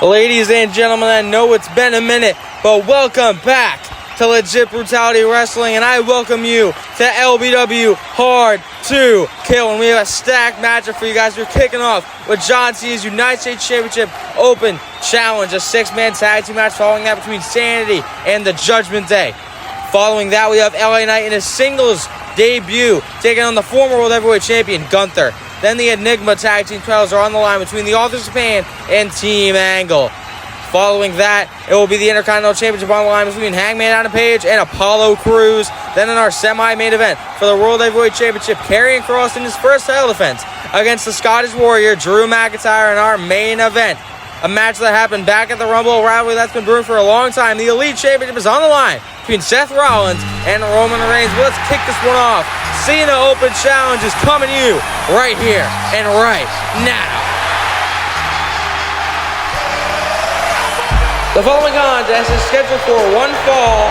Ladies and gentlemen, I know it's been a minute, but welcome back to Legit Brutality Wrestling, and I welcome you to LBW Hard to Kill. And we have a stacked matchup for you guys. We're kicking off with John Cena's United States Championship Open Challenge, a 6-man tag team match following that between Sanity and the Judgment Day. Following that, we have LA Knight in his singles debut, taking on the former World Heavyweight Champion, Gunther. Then the Enigma Tag Team titles are on the line between the Authors of Pain and Team Angle. Following that, it will be the Intercontinental Championship on the line between Hangman Adam Page and Apollo Crews. Then in our semi-main event for the World Heavyweight Championship, Karrion Kross in his first title defense against the Scottish Warrior, Drew McIntyre, in our main event. A match that happened back at the Rumble rivalry that's been brewing for a long time. The Elite Championship is on the line between Seth Rollins and Roman Reigns. But let's kick this one off. Cena Open Challenge is coming to you right here and right now. The following contest is scheduled for one fall,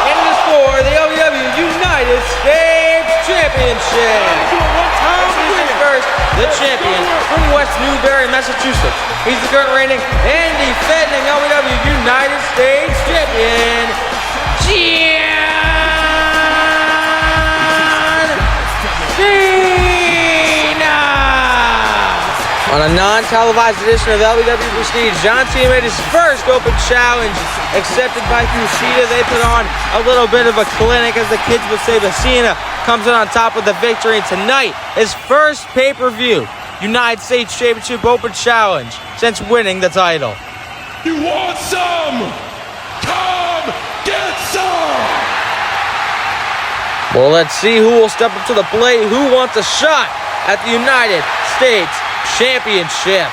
and it is for the LBW United States Championship. First, the champion from West Newbury, Massachusetts. He's the current reigning and defending LBW United States Champion, John Cena. On a non-televised edition of LBW Prestige, John Cena made his first open challenge accepted by Kushida. They put on a little bit of a clinic, as the kids would say, but Cena comes in on top with the victory. And tonight, his first pay-per-view United States Championship Open Challenge since winning the title. You want some? Come get some! Well, let's see who will step up to the plate. Who wants a shot at the United States Championship?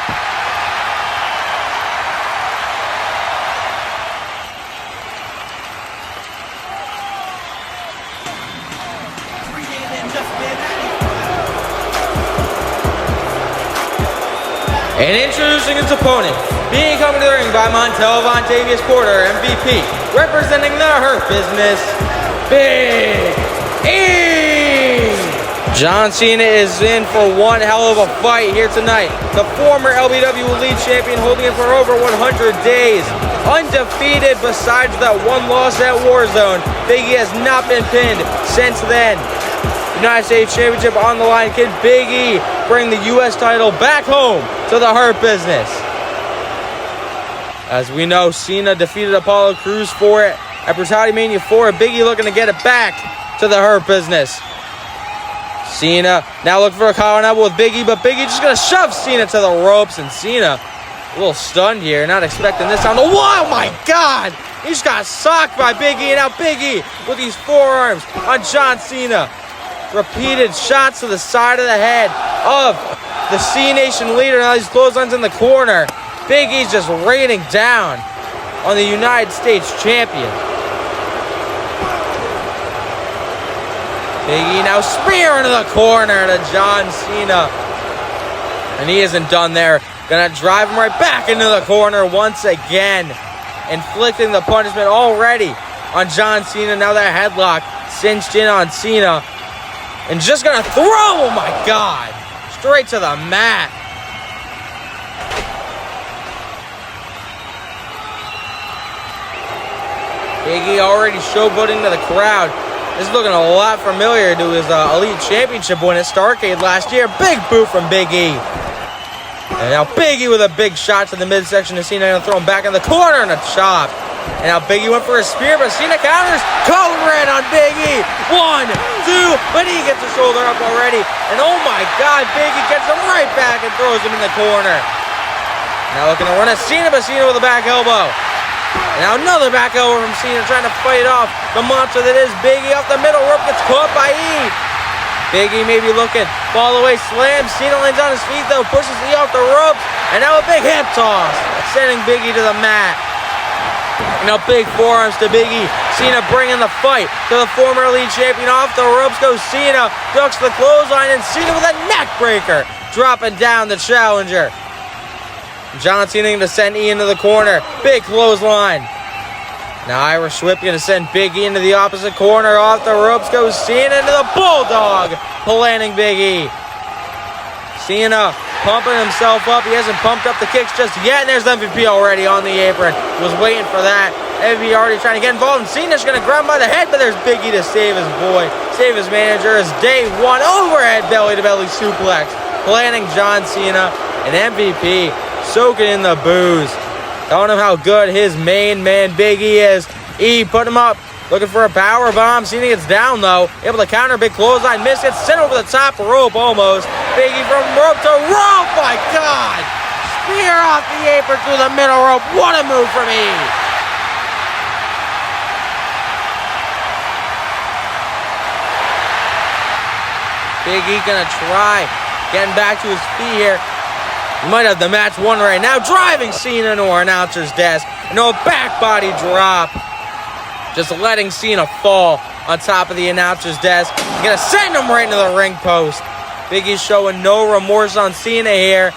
And introducing his opponent, being coming to the ring by Montel Vontavious Porter, MVP, representing the Hurt Business, Big E! John Cena is in for one hell of a fight here tonight. The former LBW Elite Champion, holding it for over 100 days. Undefeated besides that one loss at Warzone. Big E has not been pinned since then. United States Championship on the line. Can Big E bring the U.S. title back home to the Hurt Business? As we know, Cena defeated Apollo Crews for it at Brutality Mania 4. Big E looking to get it back to the Hurt Business. Cena now looking for a collar and elbow with Big E, but Big E just going to shove Cena to the ropes, and Cena a little stunned here, not expecting this sound. Oh my God! He just got socked by Big E, and now Big E with these forearms on John Cena. Repeated shots to the side of the head of the C Nation leader. Now these clotheslines in the corner. Big E's just raining down on the United States champion. Big E now spear into the corner to John Cena. And he isn't done there. Gonna drive him right back into the corner once again. Inflicting the punishment already on John Cena. Now that headlock cinched in on Cena. And just gonna throw, oh my God, straight to the mat. Big E already showboating to the crowd. This is looking a lot familiar to his Elite Championship win at Starrcade last year. Big boot from Big E. And now Big E with a big shot to the midsection of Cena. Gonna throw him back in the corner and a chop. And now Big E went for a spear, but Cena counters. Code red on Big E. 1, 2, but he gets the shoulder up already. And oh my God, Big E gets him right back and throws him in the corner. Now looking to run at Cena, but Cena with a back elbow. And now another back elbow from Cena, trying to fight off the monster that is Big E. Off the middle rope, gets caught by E. Big E may be looking, fall away slam. Cena lands on his feet though, pushes E off the ropes. And now a big hip toss, sending Big E to the mat. Now big forearms to Big E. Cena bringing the fight to the former Elite Champion. Off the ropes goes Cena. Ducks the clothesline, and Cena with a neck breaker. Dropping down the challenger. John Cena going to send E into the corner. Big clothesline. Now Irish Whip going to send Big E into the opposite corner. Off the ropes goes Cena into the Bulldog. Planting Big E. Cena pumping himself up. He hasn't pumped up the kicks just yet. And there's MVP already on the apron. Was waiting for that. MVP already trying to get involved. And Cena's going to grab him by the head, but there's Big E to save his boy. Save his manager. His day one overhead belly-to-belly suplex. Planning John Cena. And MVP soaking in the booze. Telling him how good his main man Big E is. E put him up. Looking for a power bomb. Cena gets down, though. Able to counter. Big clothesline. Miss gets sent over the top rope almost. Big E from rope to rope. My God. Spear off the apron through the middle rope. What a move from E. Big E gonna try getting back to his feet here. He might have the match won right now. Driving Cena into our announcer's desk. No back body drop. Just letting Cena fall on top of the announcer's desk. Gonna send him right into the ring post. Big E showing no remorse on Cena here.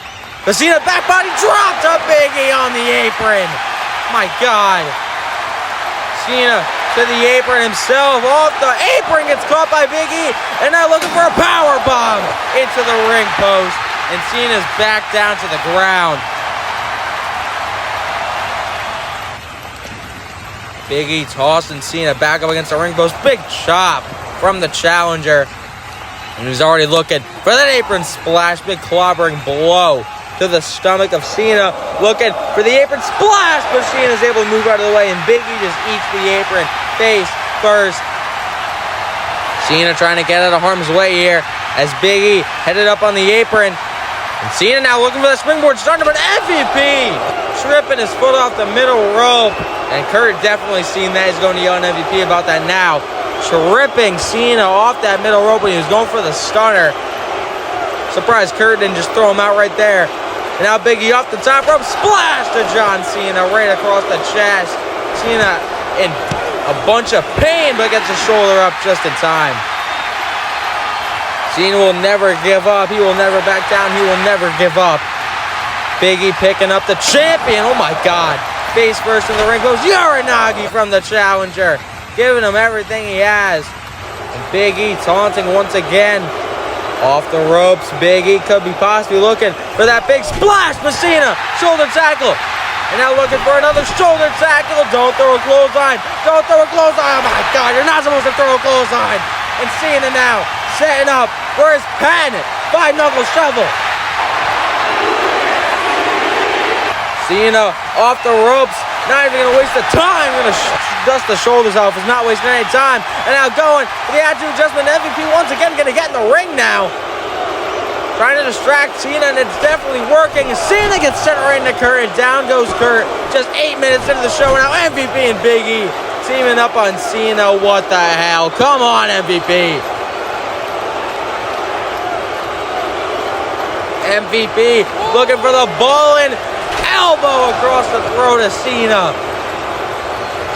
But Cena back body dropped to Big E on the apron. My God. Cena to the apron himself. Off the apron, gets caught by Big E. And now looking for a power bomb into the ring post. And Cena's back down to the ground. Big E tossing Cena back up against the ring post. Big chop from the challenger. And he's already looking for that apron splash. Big clobbering blow to the stomach of Cena. Looking for the apron splash, but Cena's able to move out of the way. And Big E just eats the apron face first. Cena trying to get out of harm's way here as Big E headed up on the apron. And Cena now looking for the springboard starter, but MVP tripping his foot off the middle rope. And Kurt definitely seen that. He's going to yell at MVP about that now. Tripping Cena off that middle rope when he was going for the stunner. Surprised Kurt didn't just throw him out right there. And now Big E off the top rope. Splash to John Cena right across the chest. Cena in a bunch of pain, but gets his shoulder up just in time. Cena will never give up. He will never back down. He will never give up. Big E picking up the champion. Oh my God. Face first in the ring goes Uranagi from the challenger. Giving him everything he has. And Big E taunting once again. Off the ropes. Big E could be possibly looking for that big splash. Cena shoulder tackle. And now looking for another shoulder tackle. Don't throw a clothesline. Don't throw a clothesline. Oh my God. You're not supposed to throw a clothesline. And Cena now setting up for his pen. 5-knuckle shovel. Cena off the ropes. Not even going to waste the time. Going to dust the shoulders off. He's not wasting any time. And now going for the attitude adjustment. MVP once again going to get in the ring now. Trying to distract Cena, and it's definitely working. Cena gets sent right into Kurt, and down goes Kurt. Just 8 minutes into the show now. MVP and Big E teaming up on Cena. What the hell? Come on, MVP. MVP looking for the ball-in elbow across the throat of Cena.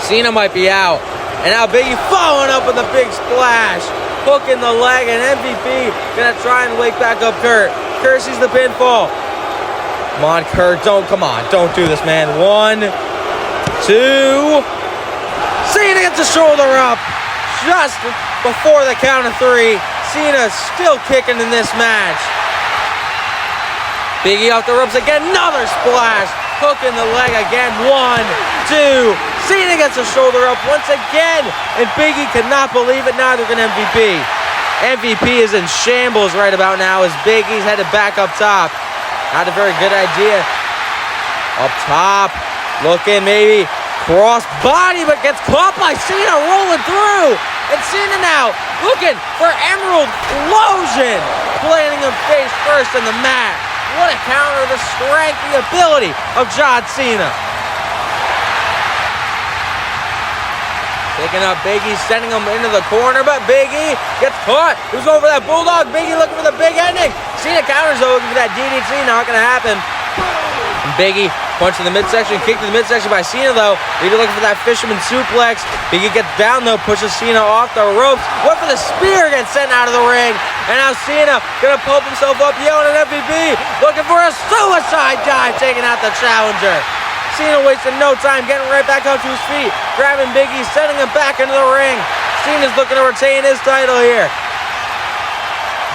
Cena might be out. And now Big E following up with a big splash. Hooking the leg, and MVP gonna try and wake back up Kurt. Kurt sees the pinfall. Come on, Kurt. Don't do this, man. 1, 2. Cena gets the shoulder up just before the count of 3. Cena still kicking in this match. Big E off the ropes again. Another splash. Hooking the leg again. 1, 2. Cena gets a shoulder up once again. And Big E could not believe it. Neither can MVP. MVP is in shambles right about now as Big E's headed back up top. Not a very good idea. Up top. Looking maybe. Cross body, but gets caught by Cena rolling through. And Cena now looking for Emerald Explosion. Planting him face first in the mat. What a counter to the strength, the ability of John Cena. Picking up Big E, sending him into the corner, but Big E gets caught. He was going for that Bulldog. Big E looking for the big ending. Cena counters though, looking for that DDT. Not going to happen. And Big E punch in the midsection, kick to the midsection by Cena though. Big E looking for that fisherman suplex. Big E gets down though, pushes Cena off the ropes. Went for the spear, gets sent out of the ring. And now Cena gonna pump himself up, yelling at MVP. Looking for a suicide dive, taking out the challenger. Cena wasting no time, getting right back up to his feet, grabbing Big E, sending him back into the ring. Cena's looking to retain his title here.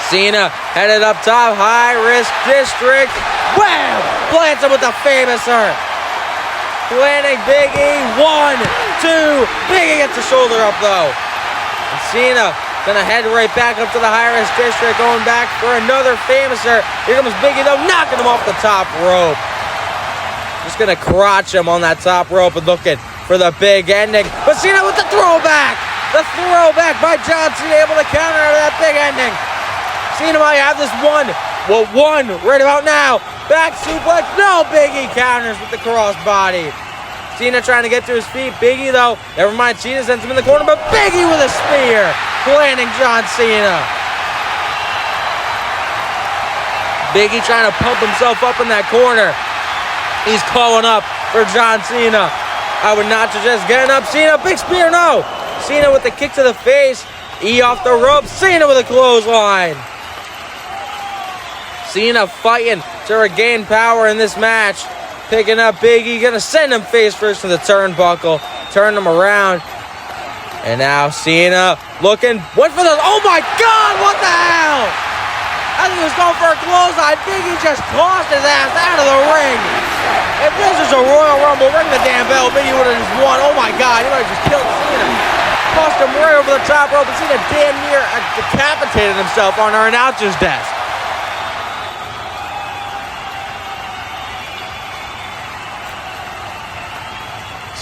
Cena Headed up top, high risk district. Wham! Plants him with the famouser. Planting Big E. 1, 2. Big E gets the shoulder up though. And Cena gonna head right back up to the high risk district, going back for another famouser. Here comes Big E though, knocking him off the top rope. Just gonna crotch him on that top rope and looking for the big ending. But Cena with the throwback. The throwback by John Cena, able to counter out of that big ending. Cena might have this one. Well, one right about now. Back suplex. No, Big E counters with the crossbody. Cena trying to get to his feet. Big E, though, never mind. Cena sends him in the corner, but Big E with a spear. Planting John Cena. Big E trying to pump himself up in that corner. He's calling up for John Cena. I would not suggest getting up. Cena, big spear, no. Cena with the kick to the face. E off the rope. Cena with a clothesline. Cena fighting to regain power in this match. Picking up Big E. Gonna send him face first to the turnbuckle. Turn him around. And now Cena looking. Went for the... Oh my God! What the hell? I think he was going for a clothesline. Big E just tossed his ass out of the ring. If this was a Royal Rumble, ring the damn bell. Big E would have just won. Oh my God. He would have just killed Cena. Tossed him right over the top rope. And Cena damn near decapitated himself on our announcer's desk.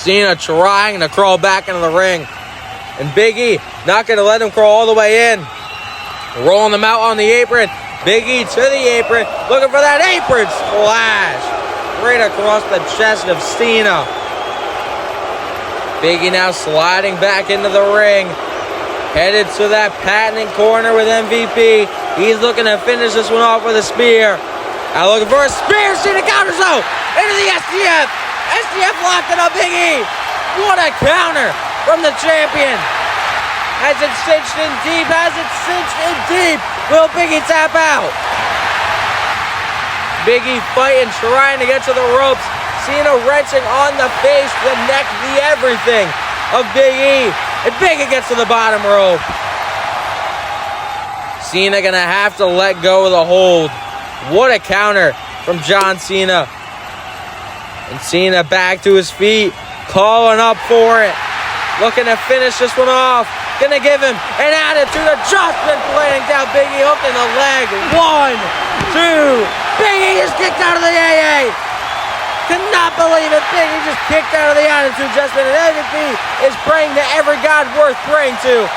Cena trying to crawl back into the ring. And Big E not going to let him crawl all the way in. Rolling him out on the apron. Big E to the apron. Looking for that apron splash. Right across the chest of Cena. Big E now sliding back into the ring. Headed to that patented corner with MVP. He's looking to finish this one off with a spear. Now looking for a spear. Cena counters though. Into the STF. STF locked it up, Big E. What a counter from the champion. Has it cinched in deep? Has it cinched in deep? Will Big E tap out? Big E fighting, trying to get to the ropes. Cena wrenching on the face, the neck, the everything of Big E. And Big E gets to the bottom rope. Cena gonna have to let go of the hold. What a counter from John Cena. And Cena back to his feet, calling up for it. Looking to finish this one off. Gonna give him an attitude adjustment, playing down Big E, hook in the leg. 1, 2. Big E is kicked out of the AA. Cannot believe it. Big E just kicked out of the attitude adjustment. And MVP is praying to every god worth praying to.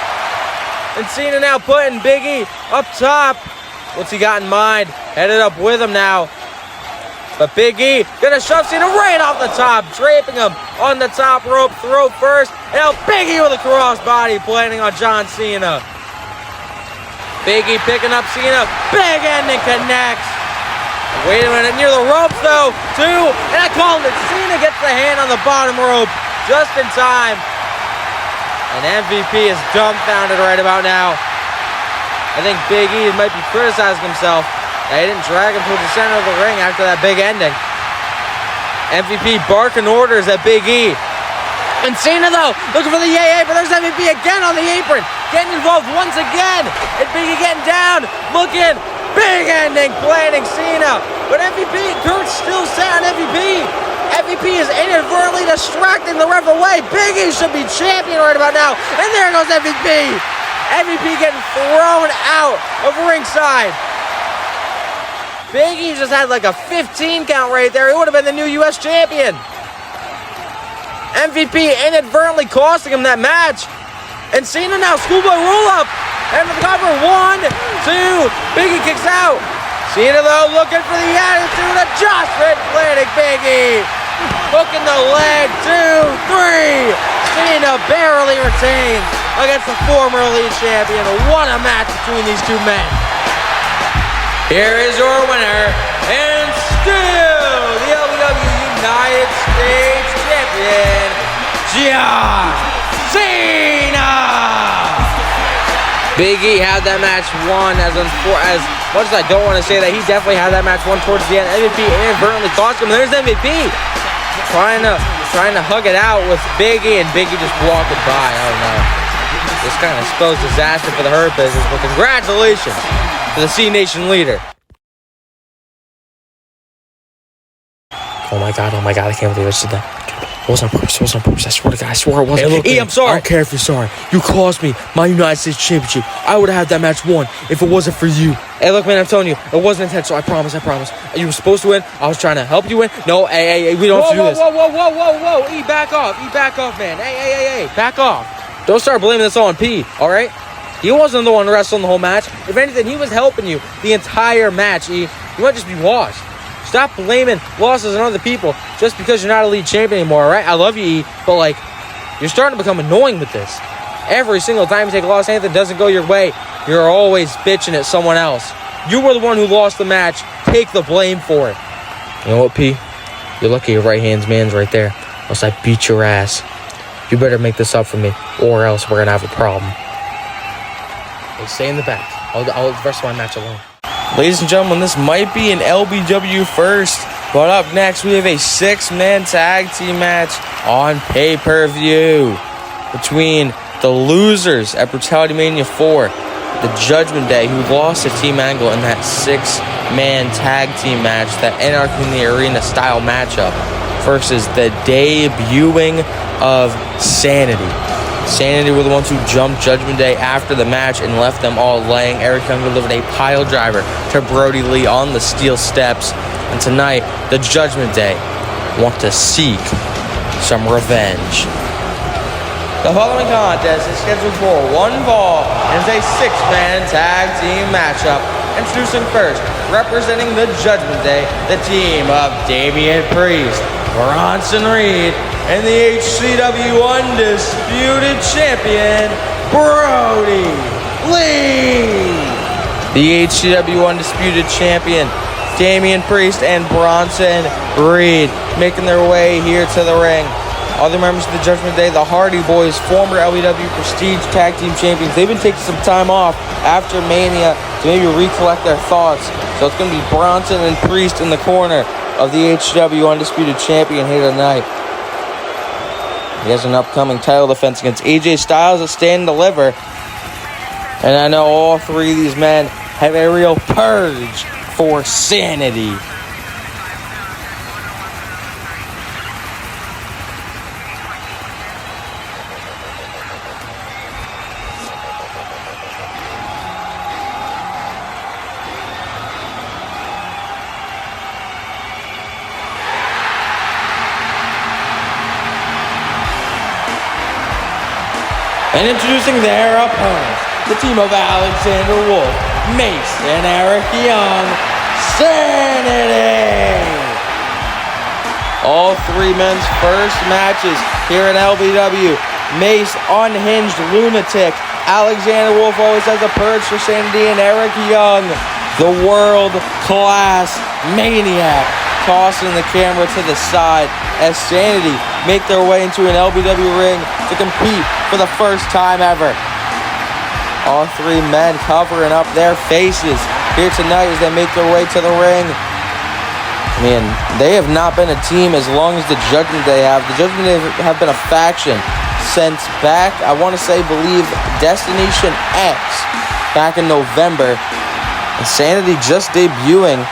And Cena now putting Big E up top. What's he got in mind? Headed up with him now. But Big E gonna shove Cena right off the top, draping him on the top rope, throat first. And now Big E with a crossbody, planting on John Cena. Big E picking up Cena, big ending connects. Wait a minute, near the ropes though, 2, and I called it. Cena gets the hand on the bottom rope just in time. And MVP is dumbfounded right about now. I think Big E might be criticizing himself. They didn't drag him to the center of the ring after that big ending. MVP barking orders at Big E. And Cena, though, looking for the yay, but there's MVP again on the apron. Getting involved once again. And Big E getting down. Looking. Big ending. Planting Cena. But MVP, Kurt's still set on MVP. MVP is inadvertently distracting the ref away. Big E should be champion right about now. And there goes MVP. MVP getting thrown out of ringside. Big E just had like a 15 count right there. He would have been the new U.S. champion. MVP inadvertently costing him that match. And Cena now, schoolboy roll up. And for the cover, 1, 2. Big E kicks out. Cena though looking for the attitude adjustment. Planting Big E. Hooking the leg, 2, 3. Cena barely retains against the former Elite Champion. What a match between these two men. Here is your winner, and still the LBW United States Champion, John Cena! Big E had that match won as much as I don't want to say that, he definitely had that match won towards the end. MVP inadvertently cost him. There's MVP trying to hug it out with Big E, and Big E just walking by. I don't know. This kind of spells disaster for the Hurt Business, but congratulations to the C Nation leader. Oh my god, I can't believe I said that. It wasn't on purpose, I swear to God, I swore it wasn't. Hey, look, I'm sorry. I don't care if you're sorry. You cost me my United States Championship. I would have had that match won if it wasn't for you. Hey, look, man, I'm telling you, it wasn't intentional. I promise. You were supposed to win. I was trying to help you win. No, hey, we don't have to do this. Whoa. E, back off, man. Hey, back off. Don't start blaming this all on P, all right? He wasn't the one wrestling the whole match. If anything, he was helping you the entire match, E. You might just be washed. Stop blaming losses on other people just because you're not a league champion anymore, all right? I love you, E, but, like, you're starting to become annoying with this. Every single time you take a loss, anything doesn't go your way, you're always bitching at someone else. You were the one who lost the match. Take the blame for it. You know what, P? You're lucky your right-hand man's right there, else I beat your ass. You better make this up for me, or else we're going to have a problem. Hey, stay in the back. I'll the rest of my match alone. Ladies and gentlemen, this might be an LBW first, but up next we have a 6-man tag team match on pay-per-view between the losers at Brutality Mania 4, the Judgment Day, who lost to Team Angle in that 6-man tag team match, that Anarchy in the Arena style matchup, versus the debuting of Sanity. Sanity were the ones who jumped Judgment Day after the match and left them all laying. Eric Young delivered a pile driver to Brody Lee on the steel steps. And tonight, the Judgment Day want to seek some revenge. The following contest is scheduled for one fall and is a 6-man tag team matchup. Introducing first, representing the Judgment Day, the team of Damian Priest, Bronson Reed, and the HCW Undisputed Champion, Brody Lee. The HCW Undisputed Champion, Damian Priest and Bronson Reed, making their way here to the ring. Other members of the Judgment Day, the Hardy Boys, former LBW Prestige Tag Team Champions. They've been taking some time off after Mania to maybe recollect their thoughts. So it's going to be Bronson and Priest in the corner of the HCW Undisputed Champion here tonight. He has an upcoming title defense against AJ Styles at Stand and Deliver. And I know all three of these men have a real purge for sanity. And introducing their opponents, the team of Alexander Wolf, Mace, and Eric Young, Sanity! All three men's first matches here in LBW. Mace, unhinged lunatic. Alexander Wolf always has a purge for Sanity, and Eric Young, the world-class maniac, tossing the camera to the side as Sanity make their way into an LBW ring to compete for the first time ever. All three men covering up their faces here tonight as they make their way to the ring. Man, they have not been a team as long as the Judgment Day have. The Judgment Day have been a faction since back, I want to say, believe, Destination X back in November. And Sanity just debuting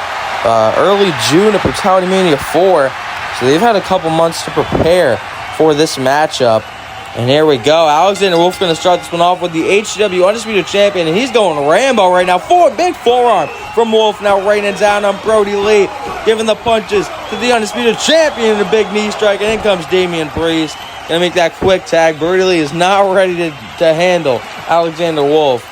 early June at Brutality Mania 4. So they've had a couple months to prepare for this matchup. And here we go. Alexander Wolf's going to start this one off with the HCW Undisputed Champion. And he's going Rambo right now. Big forearm from Wolf. Now raining down on Brody Lee. Giving the punches to the Undisputed Champion. And a big knee strike. And in comes Damian Priest. Going to make that quick tag. Brody Lee is not ready to handle Alexander Wolf.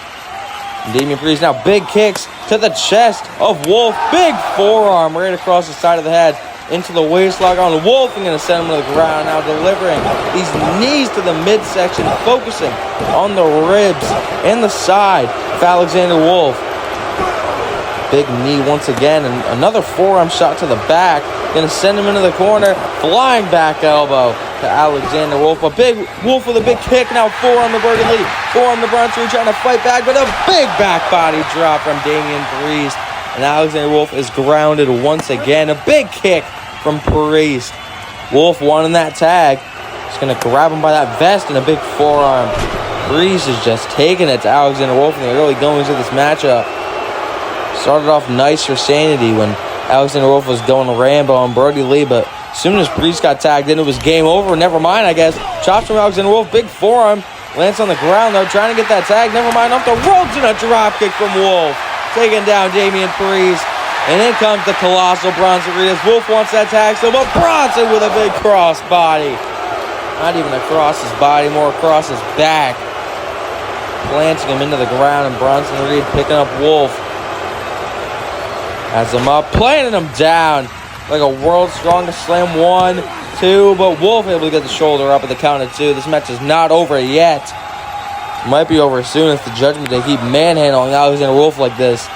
And Damian Priest now big kicks to the chest of Wolf. Big forearm right across the side of the head. Into the waistlock on Wolf and going to send him to the ground. Now delivering these knees to the midsection, focusing on the ribs and the side of Alexander Wolf. Big knee once again, and another forearm shot to the back. Going to send him into the corner. Flying back elbow to Alexander Wolf. A big Wolf with a big kick. Now forearm to Brody Lee. Forearm to Bronson Reed trying to fight back, but a big back body drop from Damian Priest. And Alexander Wolf is grounded once again. A big kick from Priest. Wolf wanting that tag. Just going to grab him by that vest and a big forearm. Priest is just taking it to Alexander Wolf in the early goings of this matchup. Started off nice for Sanity when Alexander Wolf was going Rambo on Brody Lee, but as soon as Priest got tagged in, it was game over. Never mind, I guess. Chops from Alexander Wolf, big forearm. Lands on the ground, though, trying to get that tag. Never mind, off the ropes and a dropkick from Wolf. Taking down Damian Priest. And in comes the colossal Bronson Reed. Wolf wants that tag still, but Bronson with a big cross body. Not even across his body, more across his back. Planting him into the ground, and Bronson Reed picking up Wolf. Has him up, planting him down. Like a world's strongest slam. 1, 2, but Wolf able to get the shoulder up at the count of 2. This match is not over yet. Might be over soon if the judgment they keep manhandling Alexander Wolf like this.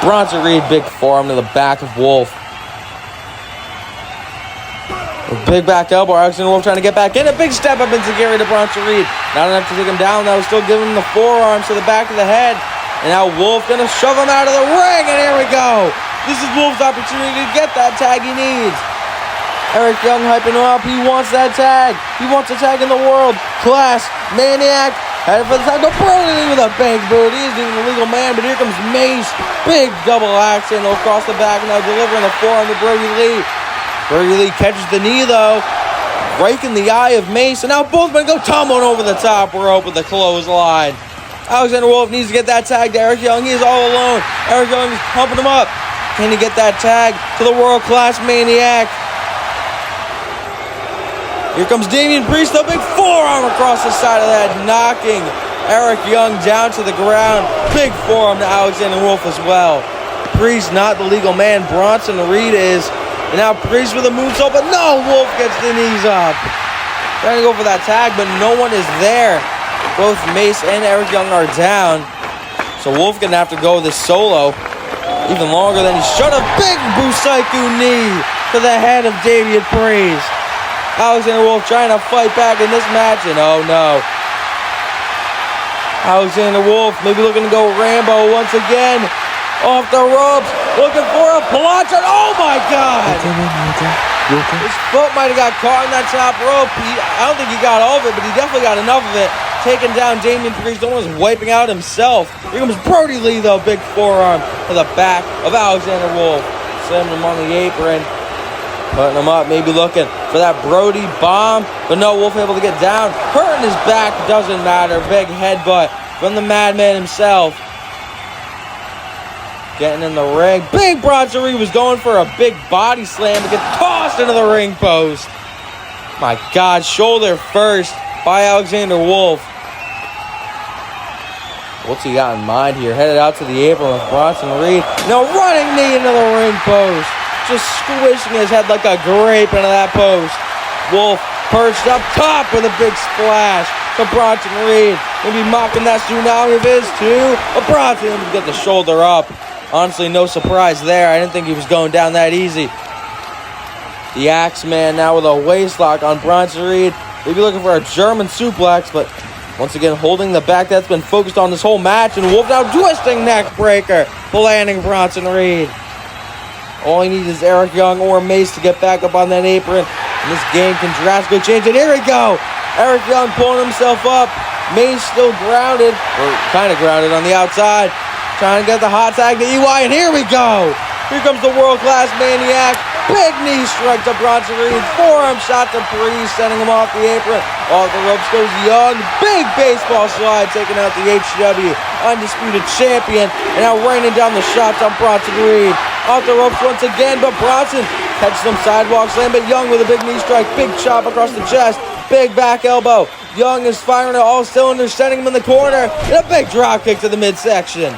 Bronson Reed, big forearm to the back of Wolf. A big back elbow. Alexander Wolf trying to get back in. A big step up into Gary to Bronson Reed. Not enough to take him down, though. Still giving him the forearms to the back of the head. And now Wolf going to shove him out of the ring. And here we go. This is Wolf's opportunity to get that tag he needs. Eric Young hyping him up. He wants that tag. He wants a tag in the world. Class Maniac. Headed for the tag. But Brody Lee with a big boot. He isn't even a legal man, but here comes Mace. Big double axe handle across the back. Now delivering the forearm to Brody Lee. Brody Lee catches the knee, though. Breaking the eye of Mace. And now both men go tumbling over the top rope with the clothesline. Alexander Wolf needs to get that tag to Eric Young. He is all alone. Eric Young is pumping him up. Can he get that tag to the world-class Maniac? Here comes Damian Priest, a big forearm across the side of the head, knocking Eric Young down to the ground. Big forearm to Alexander Wolf as well. Priest not the legal man. Bronson Reed is. And now Priest with a moonsault, but no, Wolf gets the knees up. Trying to go for that tag, but no one is there. Both Mace and Eric Young are down. So Wolf gonna have to go this solo even longer than he should have. Big Busaiku knee to the head of Damian Priest. Alexander Wolf trying to fight back in this match, and oh no. Alexander Wolf maybe looking to go Rambo once again. Off the ropes, looking for a plancha. Oh my God! His foot might have got caught in that top rope. I don't think he got all of it, but he definitely got enough of it. Taking down Damian Priest, almost wiping out himself. Here comes Brody Lee, though, big forearm to the back of Alexander Wolf. Slammed him on the apron. Putting him up, maybe looking for that Brody bomb. But no, Wolf able to get down. Hurting his back, doesn't matter. Big headbutt from the Madman himself. Getting in the ring. Big Bronson Reed was going for a big body slam to get tossed into the ring post. My God, shoulder first by Alexander Wolf. What's he got in mind here? Headed out to the apron with Bronson Reed. Now running knee into the ring post. Just squishing his head like a grape into that post. Wolf perched up top with a big splash to Bronson Reed. Maybe mocking that tsunami of his too. But Bronson able to get the shoulder up. Honestly, no surprise there. I didn't think he was going down that easy. The Axeman now with a waistlock on Bronson Reed. Maybe looking for a German suplex, but once again holding the back that's been focused on this whole match. And Wolf now twisting neck breaker, landing Bronson Reed. All he needs is Eric Young or Mace to get back up on that apron. And this game can drastically change it. Here we go. Eric Young pulling himself up. Mace still grounded, or kind of grounded on the outside. Trying to get the hot tag to EY, and here we go. Here comes the world-class Maniac. Big knee strike to Bronson Reed. Forearm shot to Priest, sending him off the apron. Off the ropes goes Young. Big baseball slide, taking out the HW undisputed champion. And now raining down the shots on Bronson Reed. Off the ropes once again, but Bronson catches some sidewalk slam, but Young with a big knee strike. Big chop across the chest. Big back elbow. Young is firing at all cylinders, sending him in the corner. And a big drop kick to the midsection.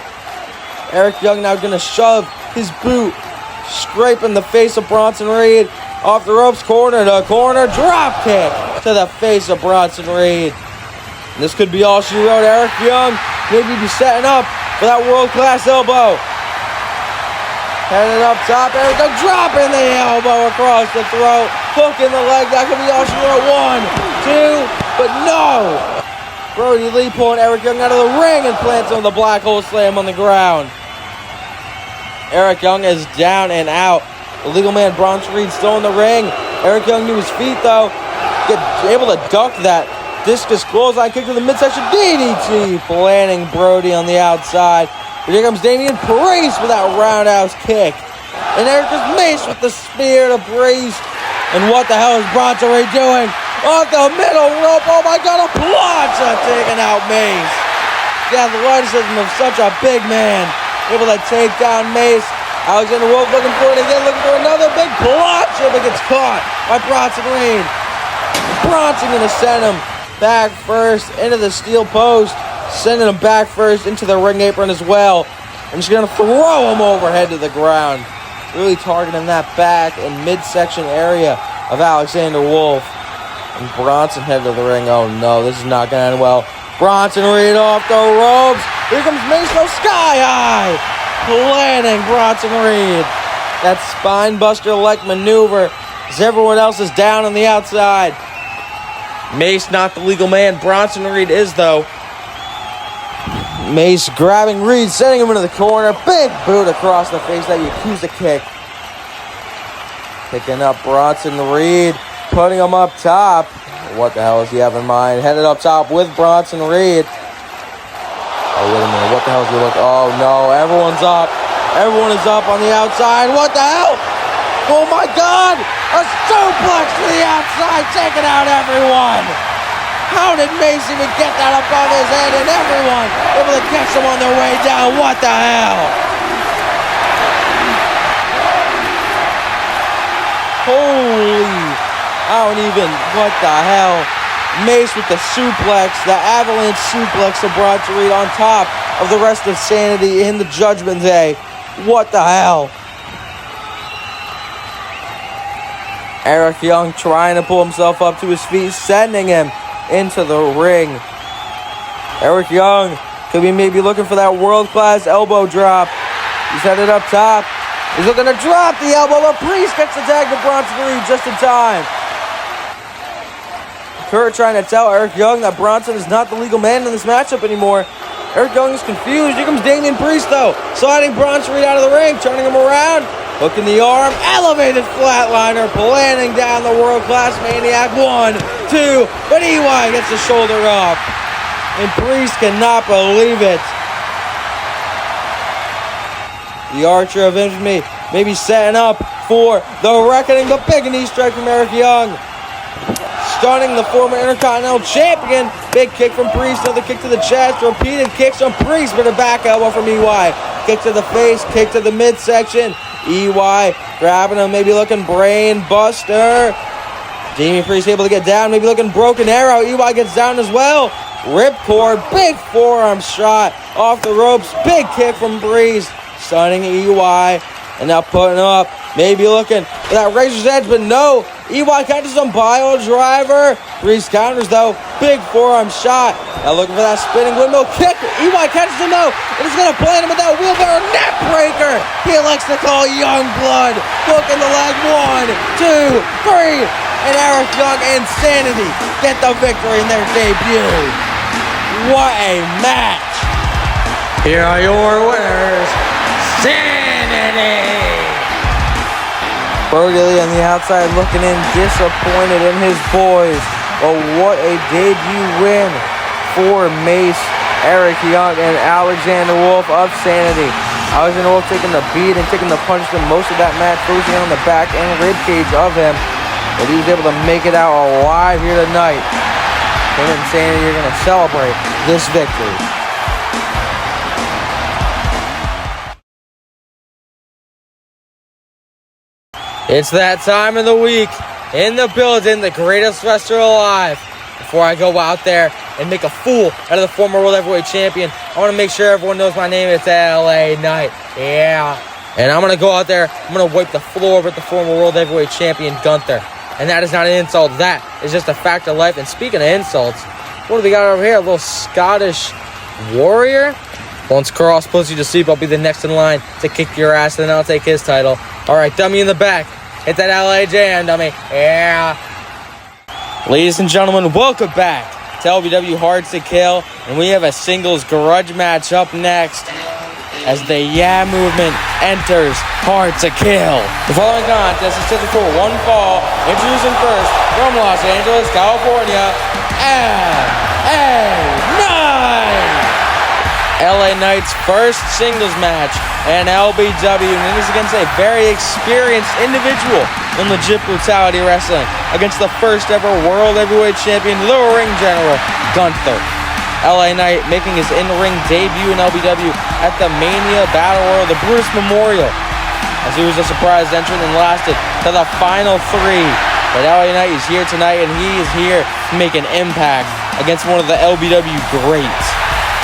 Eric Young now going to shove his boot, scraping the face of Bronson Reed. Off the ropes, corner to corner, drop kick to the face of Bronson Reed. And this could be all she wrote. Eric Young maybe be setting up for that world-class elbow. Headed up top, Eric Young dropping the elbow across the throat, hook in the leg. That could be all she wrote. 1, 2, but no. Brody Lee pulling Eric Young out of the ring and plants on the black hole slam on the ground. Eric Young is down and out. The legal man Bronson Reed still in the ring. Eric Young to his feet though. Able to duck that discus clothesline kick to the midsection DDT, planting Brody on the outside. But here comes Damian Priest with that roundhouse kick. And there goes Mace with the spear to Priest. And what the hell is Bronson Reed doing? Off the middle rope, oh my God, a plancha taking out Mace. The athleticism of such a big man, able to take down Mace. Alexander Wolf looking for it again, looking for another big plancha, but gets caught by Bronson Reed. Bronson gonna send him back first into the steel post, sending him back first into the ring apron as well. I'm just gonna throw him overhead to the ground, really targeting that back and midsection area of Alexander Wolf. And Bronson headed to the ring. Oh no, this is not gonna end well. Bronson Reed off the ropes. Here comes Mason Sky High, planting Bronson Reed. That spine buster-like maneuver as everyone else is down on the outside. Mace not the legal man. Bronson Reed is, though. Mace grabbing Reed, sending him into the corner. Big boot across the face, that Yakuza kick. Picking up Bronson Reed, putting him up top. What the hell does he have in mind? Headed up top with Bronson Reed. Oh, wait a minute. What the hell is he looking? Oh, no. Everyone's up. Everyone is up on the outside. What the hell? Oh, my God. A suplex to the outside, taking out everyone. How did Mace even get that above his head? And everyone able to catch him on their way down. What the hell? Holy... what the hell? Mace with the suplex, the avalanche suplex to Bronson Reed on top of the rest of Sanity in the Judgment Day. What the hell? Eric Young trying to pull himself up to his feet, sending him into the ring. Eric Young could be maybe looking for that world-class elbow drop. He's headed up top. He's looking to drop the elbow, but Priest gets the tag to Bronson Reed just in time. Kurt trying to tell Eric Young that Bronson is not the legal man in this matchup anymore. Eric Young is confused. Here comes Damian Priest, though, sliding Bronson Reed out of the ring, turning him around, hooking the arm, elevated flatliner, planting down the world-class maniac. 1, 2, but EY gets the shoulder up, and Priest cannot believe it. The Archer of Infamy maybe setting up for the reckoning, but big knee strike from Eric Young. Stunning the former Intercontinental Champion. Big kick from Priest, another kick to the chest, repeated kicks from Priest, but a back elbow from EY. Kick to the face, kick to the midsection. EY grabbing him, maybe looking brain buster. Damian Priest able to get down, maybe looking broken arrow. EY gets down as well. Ripcord, big forearm shot off the ropes. Big kick from Priest, stunning EY. And now putting up, maybe looking for that razor's edge, but no. EY catches some pile driver. Priest counters, though. Big forearm shot. Now looking for that spinning windmill kick. EY catches him, though. And he's going to plant him with that wheelbarrow neck breaker. He likes to call Young Blood. Hooking the leg. 1, 2, 3. And Eric Young and Sanity get the victory in their debut. What a match. Here are your winners. Sanity. Brody Lee on the outside looking in, disappointed in his boys. But what a debut win for Mace, Eric Young, and Alexander Wolf of Sanity. Alexander Wolf taking the beat and taking the punch to most of that match, focusing on the back and rib cage of him. But he was able to make it out alive here tonight. Him and Sanity are going to celebrate this victory. It's that time of the week in the building, the greatest wrestler alive. Before I go out there and make a fool out of the former World Heavyweight Champion, I want to make sure everyone knows my name. It's LA Knight. Yeah. And I'm going to go out there. I'm going to wipe the floor with the former World Heavyweight Champion, Gunther. And that is not an insult. That is just a fact of life. And speaking of insults, what do we got over here? A little Scottish warrior? Once Cross puts you to sleep, I'll be the next in line to kick your ass, and then I'll take his title. All right, dummy in the back. Hit that LA Jam, dummy. Yeah. Ladies and gentlemen, welcome back to LBW Hard to Kill. And we have a singles grudge match up next as the Yeah Movement enters Hard to Kill. The following contest is scheduled for one fall. Introducing first from Los Angeles, California, LA Knight's first singles match in LBW, and this is against a very experienced individual in legit brutality wrestling against the first ever World Heavyweight Champion, the Ring General, Gunther. LA Knight making his in-ring debut in LBW at the Mania Battle Royal, the Bruce Memorial, as he was a surprise entrant and lasted to the final 3. But LA Knight is here tonight, and he is here to make an impact against one of the LBW greats.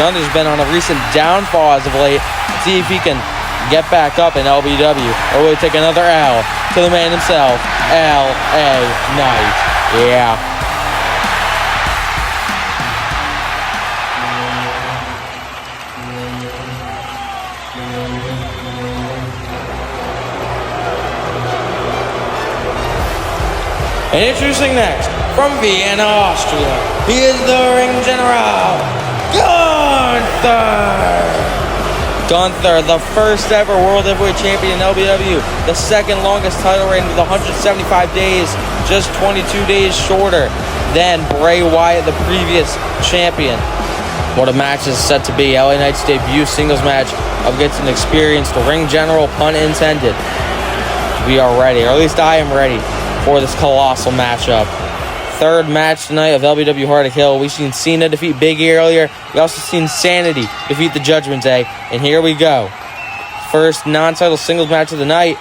Gunther's been on a recent downfall as of late. Let's see if he can get back up in LBW, or will he take another L to the man himself, LA Knight. Yeah. And introducing next, from Vienna, Austria, he is the Ring General, Gunther! Gunther, the first ever World Heavyweight Champion in LBW, the second longest title reign with 175 days, just 22 days shorter than Bray Wyatt, the previous champion. What a match is set to be. LA Knight's debut singles match against an experienced Ring General, pun intended. We are ready, or at least I am ready for this colossal matchup. Third match tonight of LBW Hard to Kill. We've seen Cena defeat Big E earlier. We also seen Sanity defeat the Judgment Day. And here we go. First non-title singles match of the night.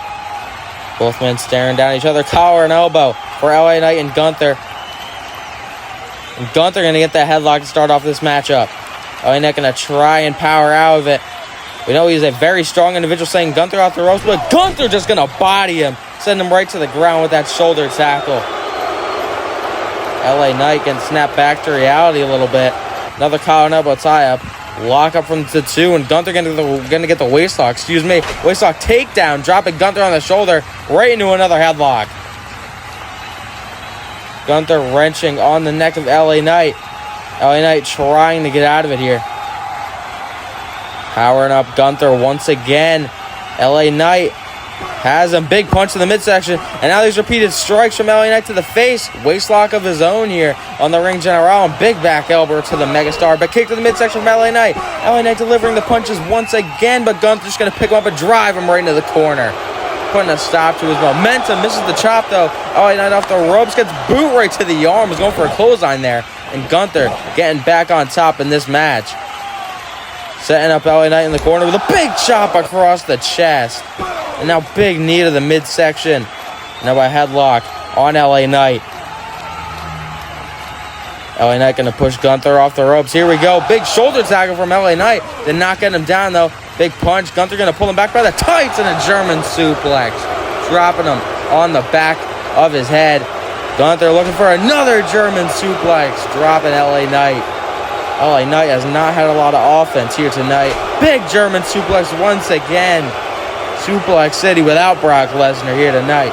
Both men staring down each other, collar and elbow for LA Knight and Gunther. And Gunther going to get that headlock to start off this matchup. LA Knight going to try and power out of it. We know he's a very strong individual, saying Gunther off the ropes, but Gunther just going to body him, send him right to the ground with that shoulder tackle. LA Knight can snap back to reality a little bit. Another collar and elbow tie-up. Lock up from the 2, and Gunther going to get the waistlock. Waistlock takedown, dropping Gunther on the shoulder right into another headlock. Gunther wrenching on the neck of LA Knight. LA Knight trying to get out of it here. Powering up Gunther once again. LA Knight has a big punch to the midsection, and now these repeated strikes from LA Knight to the face. Waistlock of his own here on the Ring General, and big back elbow to the megastar, but kick to the midsection from LA Knight. LA Knight delivering the punches once again, but Gunther's just going to pick him up and drive him right into the corner, putting a stop to his momentum. Misses the chop though. LA Knight off the ropes, gets boot right to the arm, was going for a clothesline there, and Gunther getting back on top in this match. Setting up LA Knight in the corner with a big chop across the chest. And now big knee to the midsection. Now a headlock on LA Knight. LA Knight going to push Gunther off the ropes. Here we go. Big shoulder tackle from LA Knight. Did not get him down though. Big punch. Gunther going to pull him back by the tights, and a German suplex. Dropping him on the back of his head. Gunther looking for another German suplex. Dropping LA Knight. LA Knight has not had a lot of offense here tonight. Big German suplex once again. Suplex City without Brock Lesnar here tonight.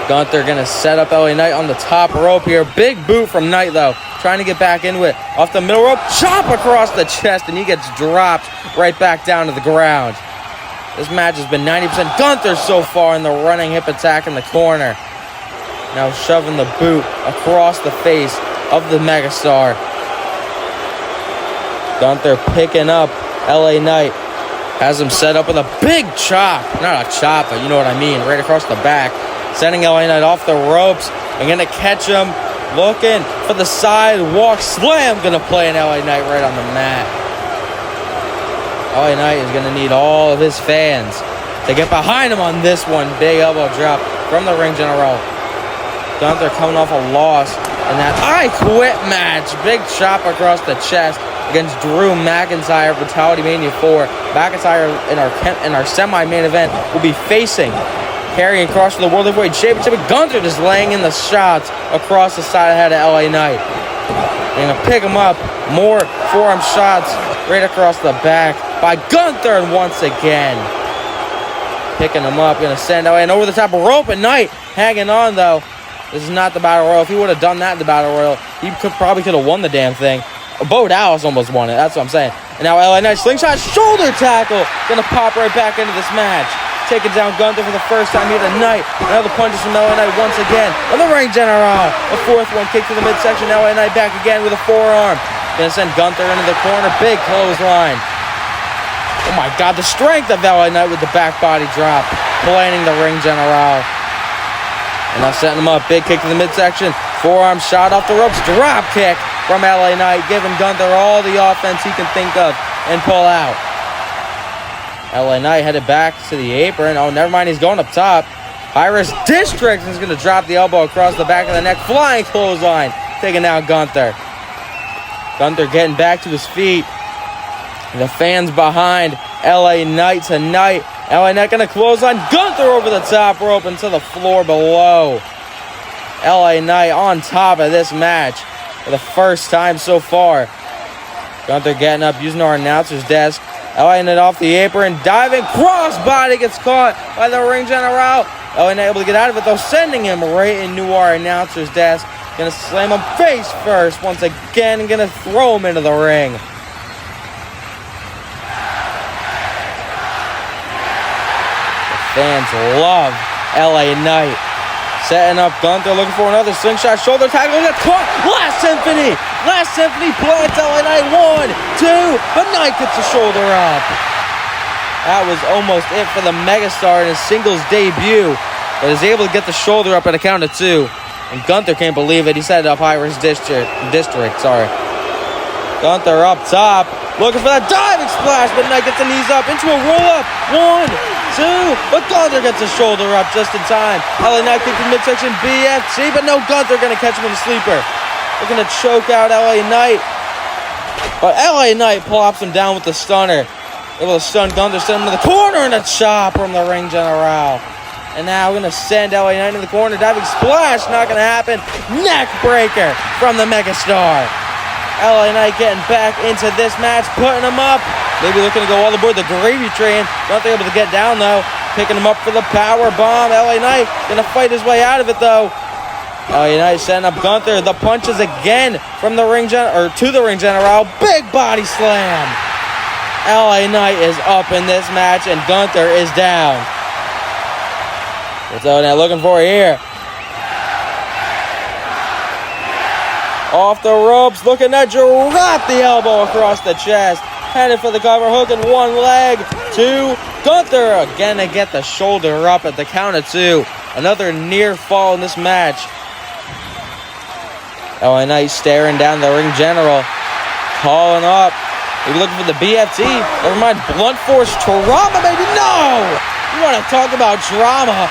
Gunther going to set up LA Knight on the top rope here. Big boot from Knight though. Trying to get back into it. Off the middle rope. Chop across the chest, and he gets dropped right back down to the ground. This match has been 90% Gunther so far in the running hip attack in the corner. Now shoving the boot across the face of the megastar. Gunther picking up LA Knight. Has him set up with a big chop. Not a chop, but you know what I mean. Right across the back. Sending LA Knight off the ropes. And going to catch him. Looking for the sidewalk slam. Going to play an LA Knight right on the mat. LA Knight is going to need all of his fans to get behind him on this one. Big elbow drop from the Ring General. Gunther coming off a loss in that I Quit match. Big chop across the chest against Drew McIntyre, Brutality Mania 4. McIntyre in our semi-main event will be facing carrying across the World Heavyweight Championship. Gunther just laying in the shots across the side of the head of LA Knight. They're going to pick him up. More forearm shots right across the back by Gunther, and once again picking him up. Going to send LA and over the top rope, and Knight hanging on though. This is not the Battle Royal. If he would have done that in the Battle Royal, he probably could have won the damn thing. Bo Dallas almost won it. That's what I'm saying. And now LA Knight slingshot shoulder tackle. Going to pop right back into this match. taking down Gunther for the first time here tonight. Another punches from LA Knight once again on the ring general. A fourth one, kick to the midsection. LA Knight back again with a forearm. Gonna send Gunther into the corner. Big clothesline. Oh my God, the strength of LA Knight with the back body drop. Planning the ring general. And now setting him up. Big kick to the midsection. Forearm shot off the ropes. Drop kick from LA Knight, giving Gunther all the offense he can think of and pull out. LA Knight headed back to the apron. Oh, never mind. He's going up top. Irish District is going to drop the elbow across the back of the neck. Flying clothesline. Taking down Gunther. Gunther getting back to his feet. The fans behind LA Knight tonight. LA Knight going to clothesline Gunther over the top rope into the floor below. LA Knight on top of this match for the first time so far. Gunther getting up, using our announcer's desk. LA Knight off the apron, diving, crossbody gets caught by the ring general. LA Knight able to get out of it though, sending him right into our announcer's desk. Gonna slam him face first once again, and gonna throw him into the ring. The fans love LA Knight. Setting up Gunther, looking for another slingshot shoulder tackle. Gets caught. Last Symphony plants LA Knight. 1, 2, but Knight gets the shoulder up. That was almost it for the Megastar in his singles debut, but is able to get the shoulder up at a count of 2. And Gunther can't believe it. He set it up Irish District. Gunther up top, looking for that diving splash, but Knight gets the knees up into a roll-up. 1, 2, but Gunther gets his shoulder up just in time. LA Knight kicks the midsection BFT, but no, Gunther gonna catch him with a sleeper. Looking to choke out LA Knight, but LA Knight plops him down with the stunner. Able to stun Gunther, send him to the corner, and a chop from the ring general. And now we're gonna send LA Knight in the corner, diving splash, not gonna happen. Neck breaker from the Megastar. LA Knight getting back into this match, putting him up. Maybe looking to go all aboard the gravy train. Gunther able to get down though. Picking him up for the power bomb. LA Knight gonna fight his way out of it though. LA Knight setting up Gunther. The punches again from the ring to the ring general. Big body slam. LA Knight is up in this match and Gunther is down. What's LA Knight looking for here? Off the ropes, looking to drop the elbow across the chest. Headed for the cover, hooking one leg. 2, Gunther again to get the shoulder up at the count of 2. Another near fall in this match. LA Knight staring down the ring general. Calling up. Maybe looking for the BFT. Never mind, blunt force trauma, baby. No! You want to talk about trauma.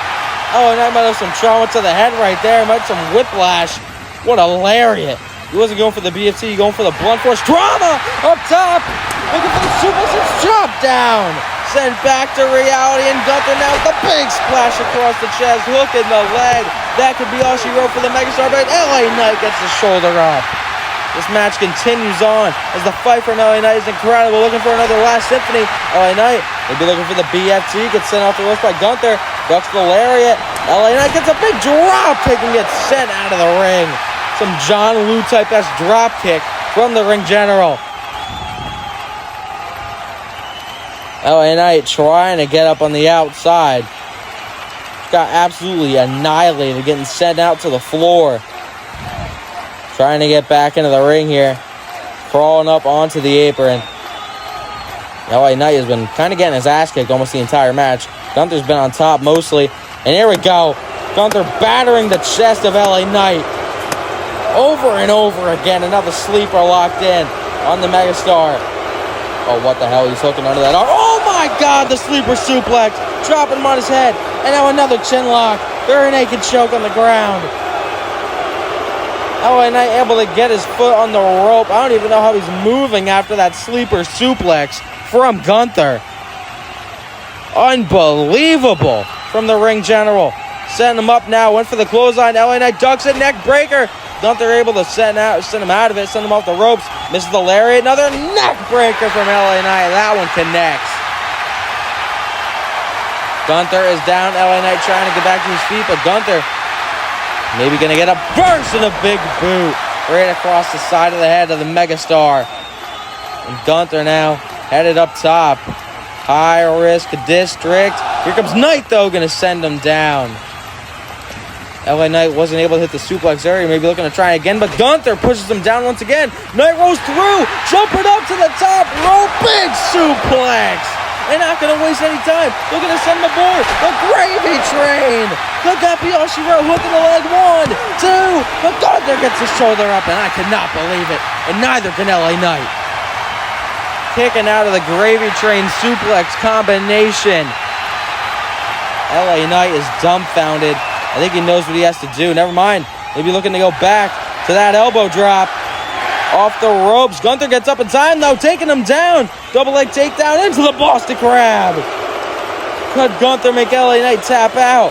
LA Knight might have some trauma to the head right there. Might have some whiplash. What a lariat. He wasn't going for the BFT, he's going for the blunt force trauma up top. Looking for the suplex, drop down. Sent back to reality, and Gunther now with the big splash across the chest, hook in the leg. That could be all she wrote for the Megastar, but LA Knight gets the shoulder up. This match continues on as the fight from LA Knight is incredible. Looking for another Last Symphony. LA Knight maybe looking for the BFT, gets sent off the ropes by Gunther. Ducks the lariat. LA Knight gets a big drop kick and gets sent out of the ring. Some John Woo type-esque drop kick from the ring general. LA Knight trying to get up on the outside. Got absolutely annihilated, getting sent out to the floor. Trying to get back into the ring here. Crawling up onto the apron. LA Knight has been kind of getting his ass kicked almost the entire match. Gunther's been on top mostly. And here we go. Gunther battering the chest of LA Knight. Over and over again. Another sleeper locked in on the Megastar. Oh, what the hell? He's hooking under that arm. Oh my God, the sleeper suplex. Dropping him on his head. And now another chin lock. Very naked choke on the ground. LA Knight able to get his foot on the rope. I don't even know how he's moving after that sleeper suplex from Gunther. Unbelievable from the ring general. Setting him up now. Went for the clothesline. LA Knight ducks it. Neck breaker. Gunther able to send him out of it. Send him off the ropes. Misses the lariat. Another neck breaker from LA Knight. That one connects. Gunther is down. LA Knight trying to get back to his feet, but Gunther maybe going to get a burst and a big boot right across the side of the head of the Megastar. And Gunther now headed up top. High risk district. Here comes Knight, though, going to send him down. LA Knight wasn't able to hit the suplex area. Maybe looking to try again, but Gunther pushes him down once again. Knight rolls through, jumping up to the top rope. Big suplex. They're not going to waste any time. Looking to send him aboard. The gravy train. Look up, Yoshiro hooking the leg. 1, 2. But Gunther gets his shoulder up, and I cannot believe it. And neither can LA Knight. Kicking out of the gravy train suplex combination. LA Knight is dumbfounded. I think he knows what he has to do. Never mind. Maybe looking to go back to that elbow drop. Off the ropes. Gunther gets up in time, though, taking him down. Double leg takedown into the Boston Crab. Could Gunther make LA Knight tap out?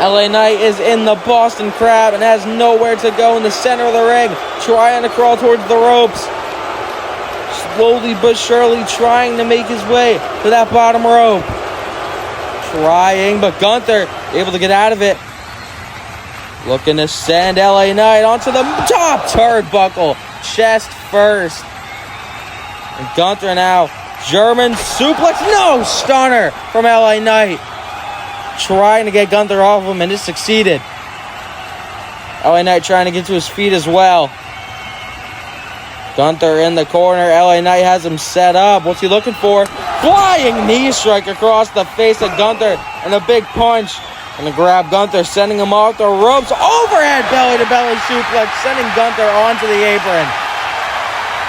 LA Knight is in the Boston Crab and has nowhere to go in the center of the ring. Trying to crawl towards the ropes. Slowly but surely trying to make his way to that bottom rope. Trying, but Gunther able to get out of it. Looking to send LA Knight onto the top turnbuckle. Chest first. And Gunther now. German suplex. No! Stunner from LA Knight. Trying to get Gunther off him, and it succeeded. LA Knight trying to get to his feet as well. Gunther in the corner. LA Knight has him set up. What's he looking for? Flying knee strike across the face of Gunther. And a big punch. Gonna grab Gunther, sending him off the ropes. Overhead belly-to-belly suplex, sending Gunther onto the apron.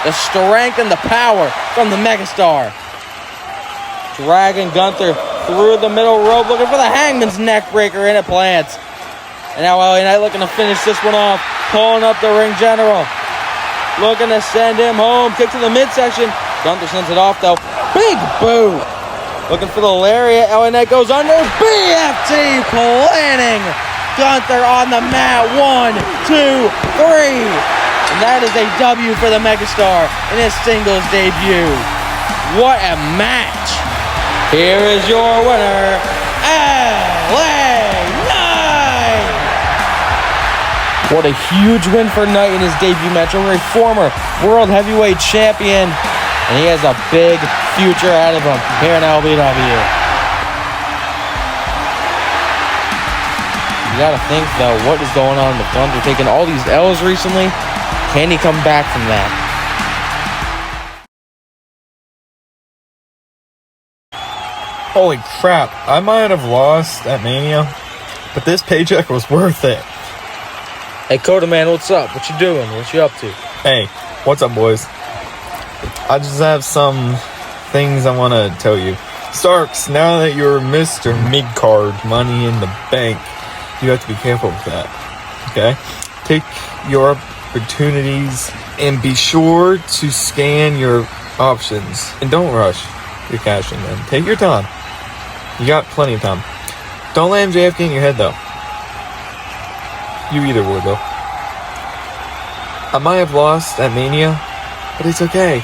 The strength and the power from the megastar. Dragging Gunther through the middle rope, looking for the Hangman's neck breaker, and it plants. And now LA Knight looking to finish this one off. Pulling up the ring general. Looking to send him home. Kick to the midsection. Gunther sends it off, though. Big boot. Looking for the lariat. LA Knight goes under. BFT planning. Gunther on the mat. 1, 2, 3. And that is a W for the megastar in his singles debut. What a match. Here is your winner, LA Knight. What a huge win for Knight in his debut match over a former World Heavyweight Champion. And he has a big future ahead of him here in LBW. You gotta think, though, what is going on with Gunther taking all these L's recently? Can he come back from that? Holy crap, I might have lost at Mania, but this paycheck was worth it. Hey, Coda Man, what's up? What you doing? What you up to? Hey, what's up, boys? I just have some things I want to tell you. Starks, now that you're Mr. Mid-Card, Money in the Bank, you have to be careful with that, okay? Take your opportunities and be sure to scan your options. And don't rush your cashing in. Take your time. You got plenty of time. Don't land JFK in your head, though. You either would, though. I might have lost at Mania, but it's okay.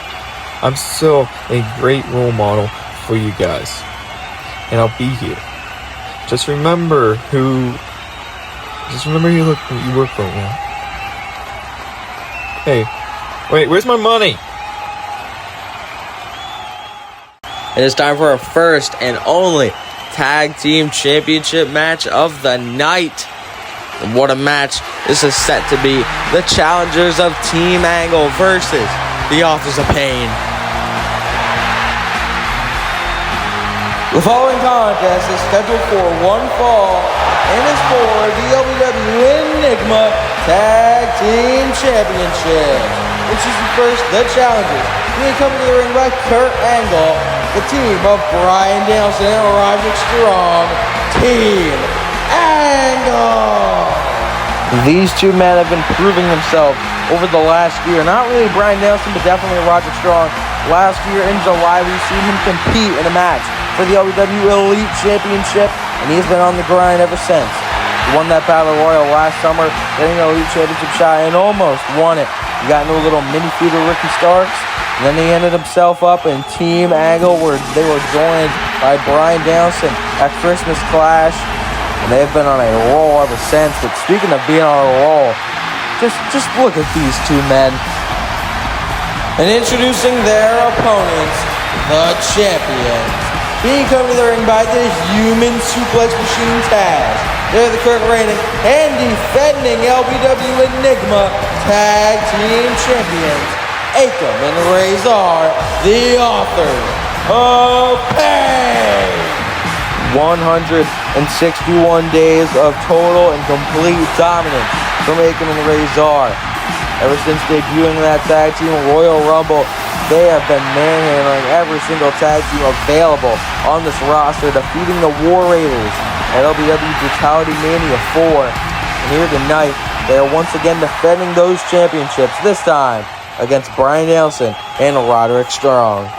I'm still a great role model for you guys. And I'll be here. Just remember who you work for now. Hey, wait, where's my money? It is time for our first and only Tag Team Championship match of the night. And what a match. This is set to be the challengers of Team Angle versus the Authors of Pain. The following contest is scheduled for one fall and is for the LBW Enigma Tag Team Championship, which is first the challengers being accompanied to the ring by Kurt Angle, the team of Brian Danielson and Roderick Strong, Team Angle. These two men have been proving themselves over the last year. Not really Brian Danielson, but definitely Roderick Strong. Last year in July, we've seen him compete in a match for the LBW Elite Championship, and he's been on the grind ever since. He won that Battle Royal last summer, getting the Elite Championship shot, and almost won it. He got into a little mini feud with Ricky Starks, and then he ended himself up in Team Angle, where they were joined by Brian Danielson at Christmas Clash, and they've been on a roll ever since. But speaking of being on a roll, just look at these two men. And introducing their opponents, the champions, being come to the ring by the Human Suplex Machine Tag. They're the current reigning and defending LBW Enigma Tag Team Champions, Akam and Razor, the authors of Pain. 161 days of total and complete dominance from Akam and Razor. Ever since debuting that tag team Royal Rumble, they have been manhandling every single tag team available on this roster, defeating the War Raiders at LBW Brutality Mania 4. And here tonight, they are once again defending those championships, this time against Bryan Danielson and Roderick Strong.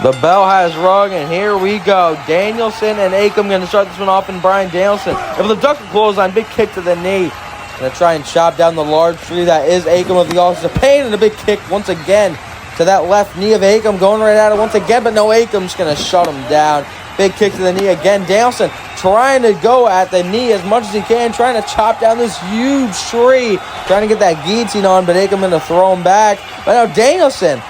The bell has rung, and here we go. Danielson and Akam going to start this one off, and Bryan Danielson able to duck the clothesline, big kick to the knee. Going to try and chop down the large tree that is Akam of the Office of Pain, and a big kick once again to that left knee of Akam, going right at it once again, but no, Akam's going to shut him down. Big kick to the knee again. Danielson trying to go at the knee as much as he can, trying to chop down this huge tree, trying to get that guillotine on, but Akam going to throw him back. But now Danielson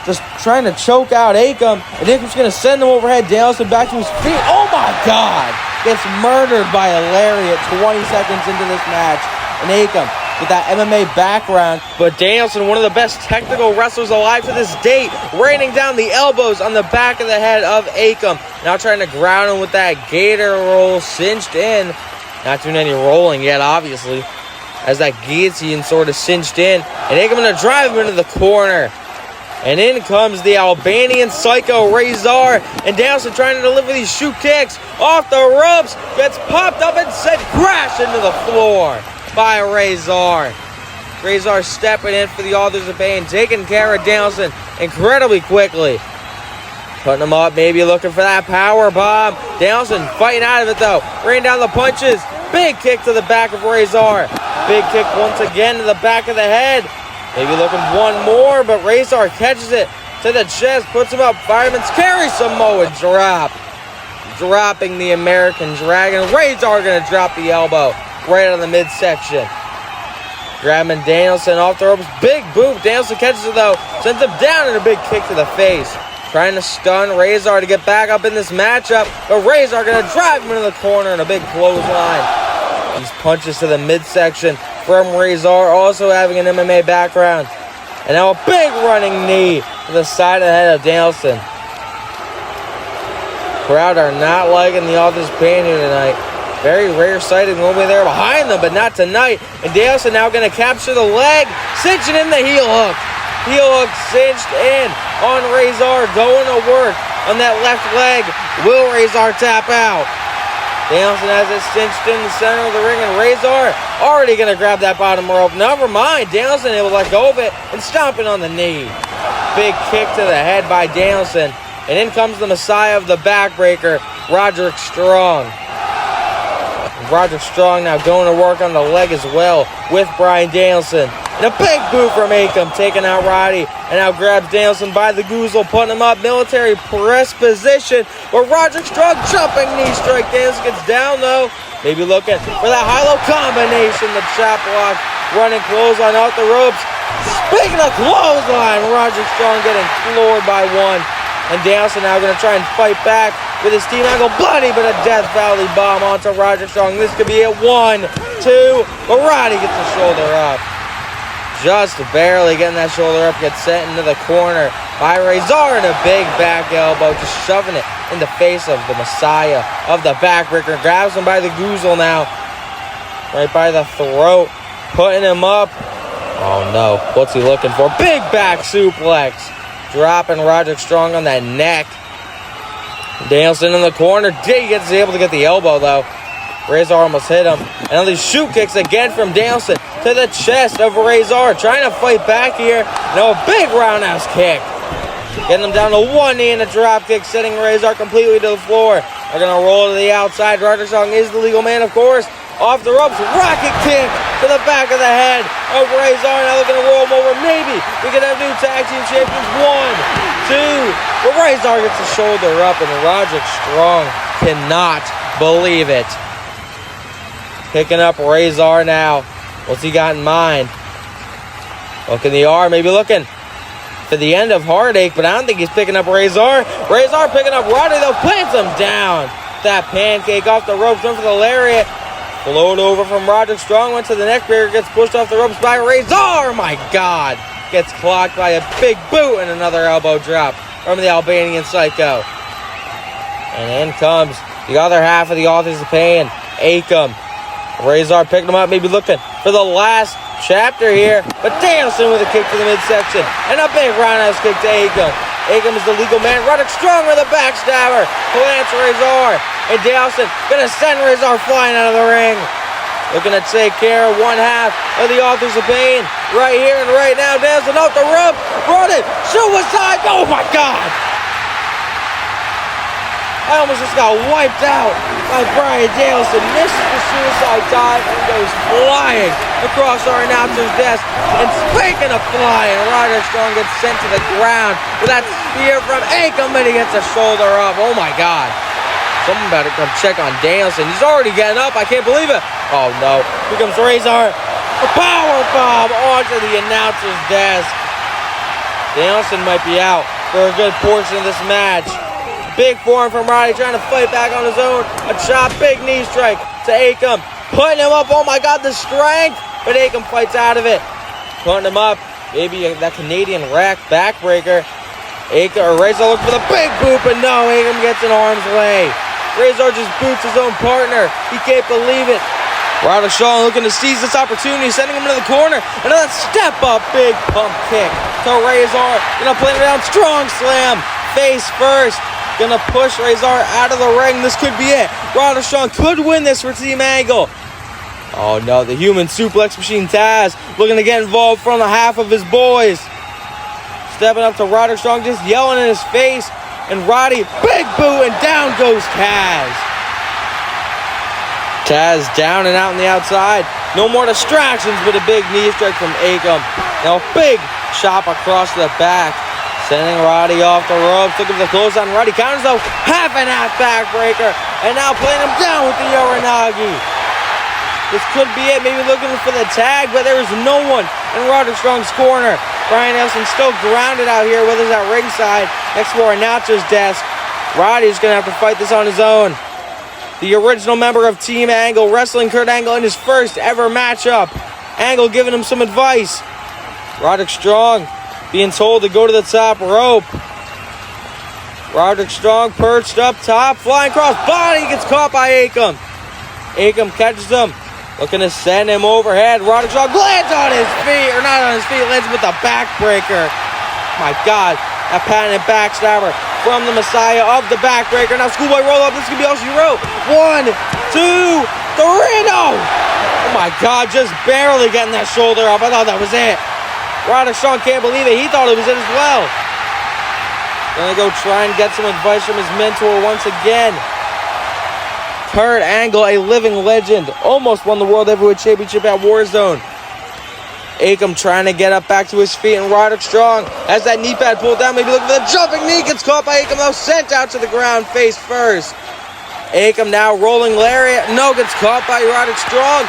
just trying to choke out Akam, and Akam's going to send him overhead. Danielson back to his feet. Oh my God! Gets murdered by a lariat 20 seconds into this match. And Akam with that MMA background. But Danielson, one of the best technical wrestlers alive to this date, raining down the elbows on the back of the head of Akam. Now trying to ground him with that gator roll cinched in. Not doing any rolling yet, obviously, as that guillotine sort of cinched in. And Akam going to drive him into the corner. And in comes the Albanian Psycho Razor, and Danielson trying to deliver these shoot kicks off the ropes, gets popped up and sent crash into the floor by Razor. Razor stepping in for the Authors of Pain, taking care of Danielson incredibly quickly. Putting him up, maybe looking for that power bomb. Danielson fighting out of it though, raining down the punches. Big kick to the back of Razor. Big kick once again to the back of the head. Maybe looking one more, but Razor catches it to the chest, puts him up. Fireman's carry, Samoa drop. Dropping the American Dragon. Razor going to drop the elbow right on the midsection. Grabbing Danielson off the ropes. Big boot. Danielson catches it though. Sends him down and a big kick to the face. Trying to stun Razor to get back up in this matchup, but Razor going to drive him into the corner in a big clothesline. These punches to the midsection from Razor, also having an MMA background. And now a big running knee to the side of the head of Danielson. Crowd are not liking the Authors of Pain here tonight. Very rare sighting normally there behind them, but not tonight. And Danielson now going to capture the leg, cinching in the heel hook. Heel hook cinched in on Razor, going to work on that left leg. Will Razor tap out? Danielson has it cinched in the center of the ring, and Razor already going to grab that bottom rope. Never mind, Danielson able to let go of it and stomping on the knee. Big kick to the head by Danielson, and in comes the Messiah of the backbreaker, Roderick Strong. Roderick Strong now going to work on the leg as well with Bryan Danielson. And a big boot from Akam, taking out Roddy, and now grabs Danielson by the goozle, putting him up, military press position, but Roderick Strong jumping knee strike. Danielson gets down though, maybe looking for that high-low combination, the chop block, running clothesline off the ropes. Speaking of clothesline, Roderick Strong getting floored by one, and Danielson now going to try and fight back with his team angle, bloody, but a Death Valley bomb onto Roderick Strong. This could be it, 1, 2, but Roddy gets the shoulder up. Just barely getting that shoulder up, gets sent into the corner by Razor, and a big back elbow, just shoving it in the face of the Messiah of the backbreaker. Grabs him by the goozle now, right by the throat, putting him up. Oh no, what's he looking for? Big back suplex, dropping Roderick Strong on that neck. Danielson in the corner, he gets able to get the elbow though. Razor almost hit him. And now these shoot kicks again from Danielson to the chest of Razor. Trying to fight back here. No, a big roundhouse kick. Getting him down to one knee and a drop kick, sending Razor completely to the floor. They're going to roll to the outside. Roderick Strong is the legal man, of course. Off the ropes, rocket kick to the back of the head of Razor. Now they're going to roll him over. Maybe we could have new tag team champions. 1, 2. But Razor gets the shoulder up, and Roderick Strong cannot believe it. Picking up Razor now. What's he got in mind? Looking the arm, maybe looking for the end of Heartache, but I don't think he's picking up Razor. Razor picking up Roddy, though, plants him down. That pancake off the ropes, went for the lariat. Float over from Roderick Strong, went to the neck breaker, gets pushed off the ropes by Razor. Oh my God. Gets clocked by a big boot and another elbow drop from the Albanian Psycho. And in comes the other half of the Authors of Pain, Akam. Razor picking him up, maybe looking for the last chapter here. But Danielson with a kick to the midsection. And a big roundhouse kick to Akam. Akam is the legal man. Roderick Strong with a backstabber. Plants Razor. And Danielson gonna send Razor flying out of the ring. Looking to take care of one half of the Authors of Pain. Right here and right now. Danielson off the rope. Running. Suicide. Oh my God. I almost just got wiped out by Brian Danielson. Misses the suicide dive and goes flying across our announcer's desk. And speaking of flying, Roderick Strong gets sent to the ground with that spear from Akam, and he gets a shoulder up. Oh my God. Someone better come check on Danielson. He's already getting up. I can't believe it. Oh no. Here comes Razor. A power bomb onto the announcer's desk. Danielson might be out for a good portion of this match. Big forearm from Roddy, trying to fight back on his own. A chop, big knee strike to Akam. Putting him up. Oh my God, the strength. But Akam fights out of it. Putting him up. Maybe that Canadian rack backbreaker. Razor looking for the big boot, but no, Akam gets in harm's way. Razor just boots his own partner. He can't believe it. Roderick Strong looking to seize this opportunity, sending him into the corner. Another step up, big pump kick to Razor. Gonna play him down, strong slam, face first. Gonna push Razor out of the ring. This could be it. Roderick Strong could win this for Team Angle. Oh no, the human suplex machine Taz looking to get involved from the half of his boys. Stepping up to Roderick Strong, just yelling in his face. And Roddy, big boot, and down goes Taz. Taz down and out on the outside. No more distractions, but a big knee strike from Akam. Now a big chop across the back. Sending Roddy off the ropes. Looking for the clothesline. Roddy counters though. Half and half backbreaker. And now playing him down with the Uranagi. This could be it. Maybe looking for the tag, but there is no one in Roderick Strong's corner. Brian Nelson still grounded out here with us at ringside next to our announcer's desk. Roddy's going to have to fight this on his own. The original member of Team Angle wrestling Kurt Angle in his first ever matchup. Angle giving him some advice. Roderick Strong being told to go to the top rope. Roderick Strong perched up top, flying cross body, gets caught by Akam. Akam catches him, looking to send him overhead. Roderick Strong lands on his feet, or not on his feet, lands with a backbreaker. My God, that patented backstabber from the Messiah of the backbreaker. Now schoolboy roll up, this could be all she wrote. 1, 2, 3, no! Oh my God, just barely getting that shoulder up. I thought that was it. Roderick Strong can't believe it. He thought it was it as well. Gonna go try and get some advice from his mentor once again. Kurt Angle, a living legend, almost won the World Heavyweight Championship at Warzone. Akam trying to get up back to his feet, and Roderick Strong has that knee pad pulled down. Maybe looking for the jumping knee. Gets caught by Akam, though, sent out to the ground face first. Akam now rolling lariat. No, gets caught by Roderick Strong.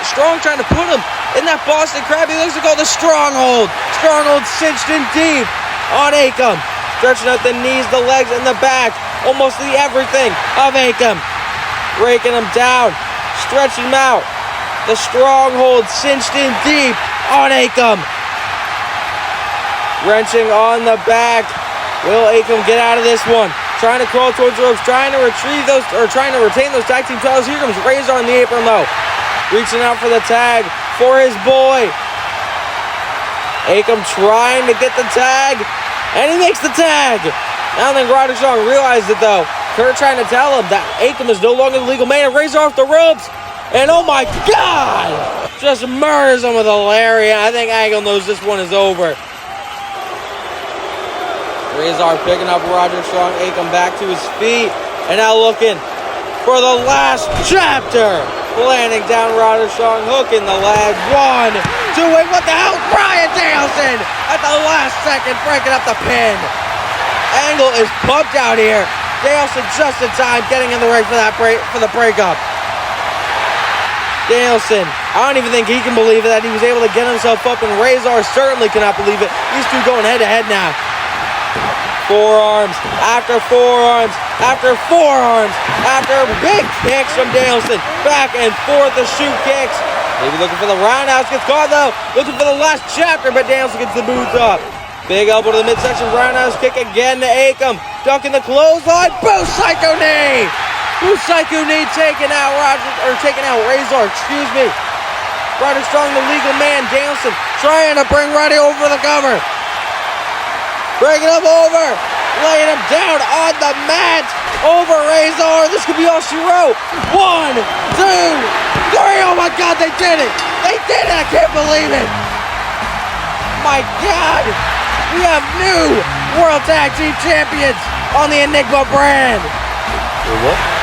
Strong trying to put him in that Boston Crab. He looks to call the Stronghold. Stronghold cinched in deep on Akam. Stretching out the knees, the legs, and the back. Almost the everything of Akam. Breaking him down. Stretching him out. The Stronghold cinched in deep on Akam. Wrenching on the back. Will Akam get out of this one? Trying to crawl towards the ropes, trying to retrieve those, or trying to retain those tag team titles. Here comes Razor on the apron though. Reaching out for the tag for his boy. Akam trying to get the tag, and he makes the tag. I don't think Roderick Strong realized it though. Kurt trying to tell him that Akam is no longer the legal man, and Razor off the ropes. And oh my God! Just murders him with a lariat. I think Angle knows this one is over. Razor picking up Roderick Strong. Akam back to his feet. And now looking for the last chapter. Landing down Roderick Strong. Hooking the leg. 1, 2, wait, what the hell? Brian Danielson at the last second breaking up the pin. Angle is pumped out here. Danielson just in time, getting in the ring for the breakup. Danielson, I don't even think he can believe it that he was able to get himself up, and Razor certainly cannot believe it. These two going head to head now. Forearms after forearms after forearms after big kicks from Danielson. Back and forth the shoot kicks. Maybe looking for the roundhouse. Gets caught though. Looking for the last chapter, but Danielson gets the boots up. Big elbow to the midsection. Roundhouse kick again to Akam. Ducking the clothesline. Boom! Psycho knee. Boom! Psycho knee taking out Razor. Excuse me. Roderick Strong, the legal man. Danielson trying to bring Roddy over the cover. Breaking him over, laying him down on the mat, over Razor. This could be all she wrote. 1, 2, 3. Oh my God, they did it! They did it! I can't believe it! My God, we have new World Tag Team Champions on the Enigma brand. What?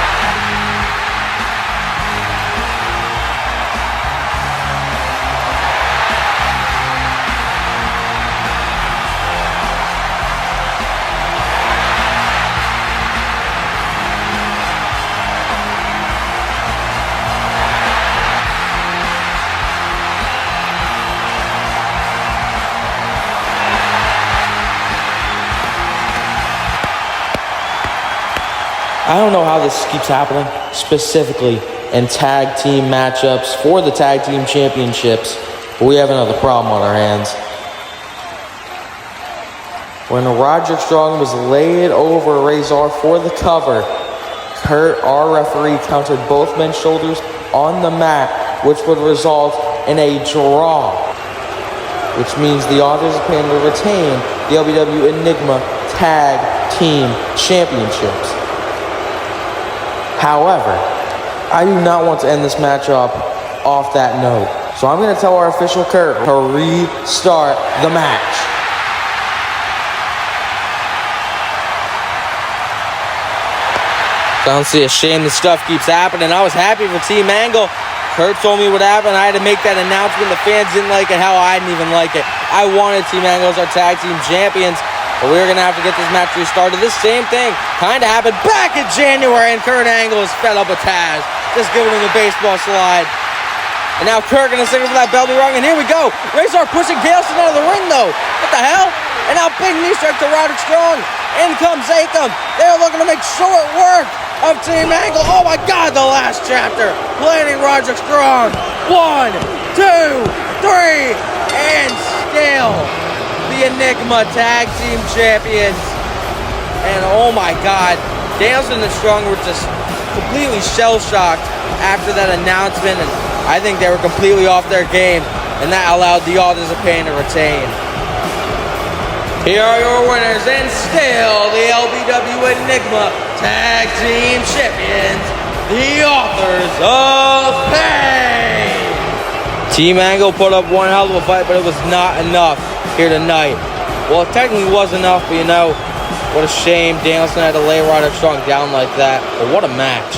I don't know how this keeps happening, specifically in tag team matchups for the tag team championships, but we have another problem on our hands. When Roderick Strong was laid over Razor for the cover, Kurt, our referee, counted both men's shoulders on the mat, which would result in a draw, which means the authors of pain will retain the LBW Enigma Tag Team Championships. However, I do not want to end this matchup off that note. So I'm going to tell our official Kurt to restart the match. So I don't see a shame this stuff keeps happening. I was happy for Team Angle. Kurt told me what happened. I had to make that announcement. The fans didn't like it. How I didn't even like it. I wanted Team Angle as our tag team champions. But we were going to have to get this match restarted. This same thing kind of happened back in January, and Kurt Angle is fed up with Taz. Just giving him a baseball slide. And now Kurt going to signal for that bell to be rung, and here we go. Razor pushing Danielson out of the ring, though. What the hell? And now big knee strike to Roderick Strong. In comes Akam. They're looking to make short work of Team Angle. Oh, my God, the last chapter. Landing Roderick Strong. 1, 2, 3, and still the Enigma Tag Team Champions. And oh my God, Danielson and Strong were just completely shell-shocked after that announcement, and I think they were completely off their game, and that allowed the Authors of Pain to retain. Here are your winners, and still the LBW Enigma Tag Team Champions, the Authors of Pain. Team Angle put up one hell of a fight, but it was not enough here tonight. Well, it technically was enough, but you know, what a shame Danielson had to lay Roderick Strong down like that. But what a match.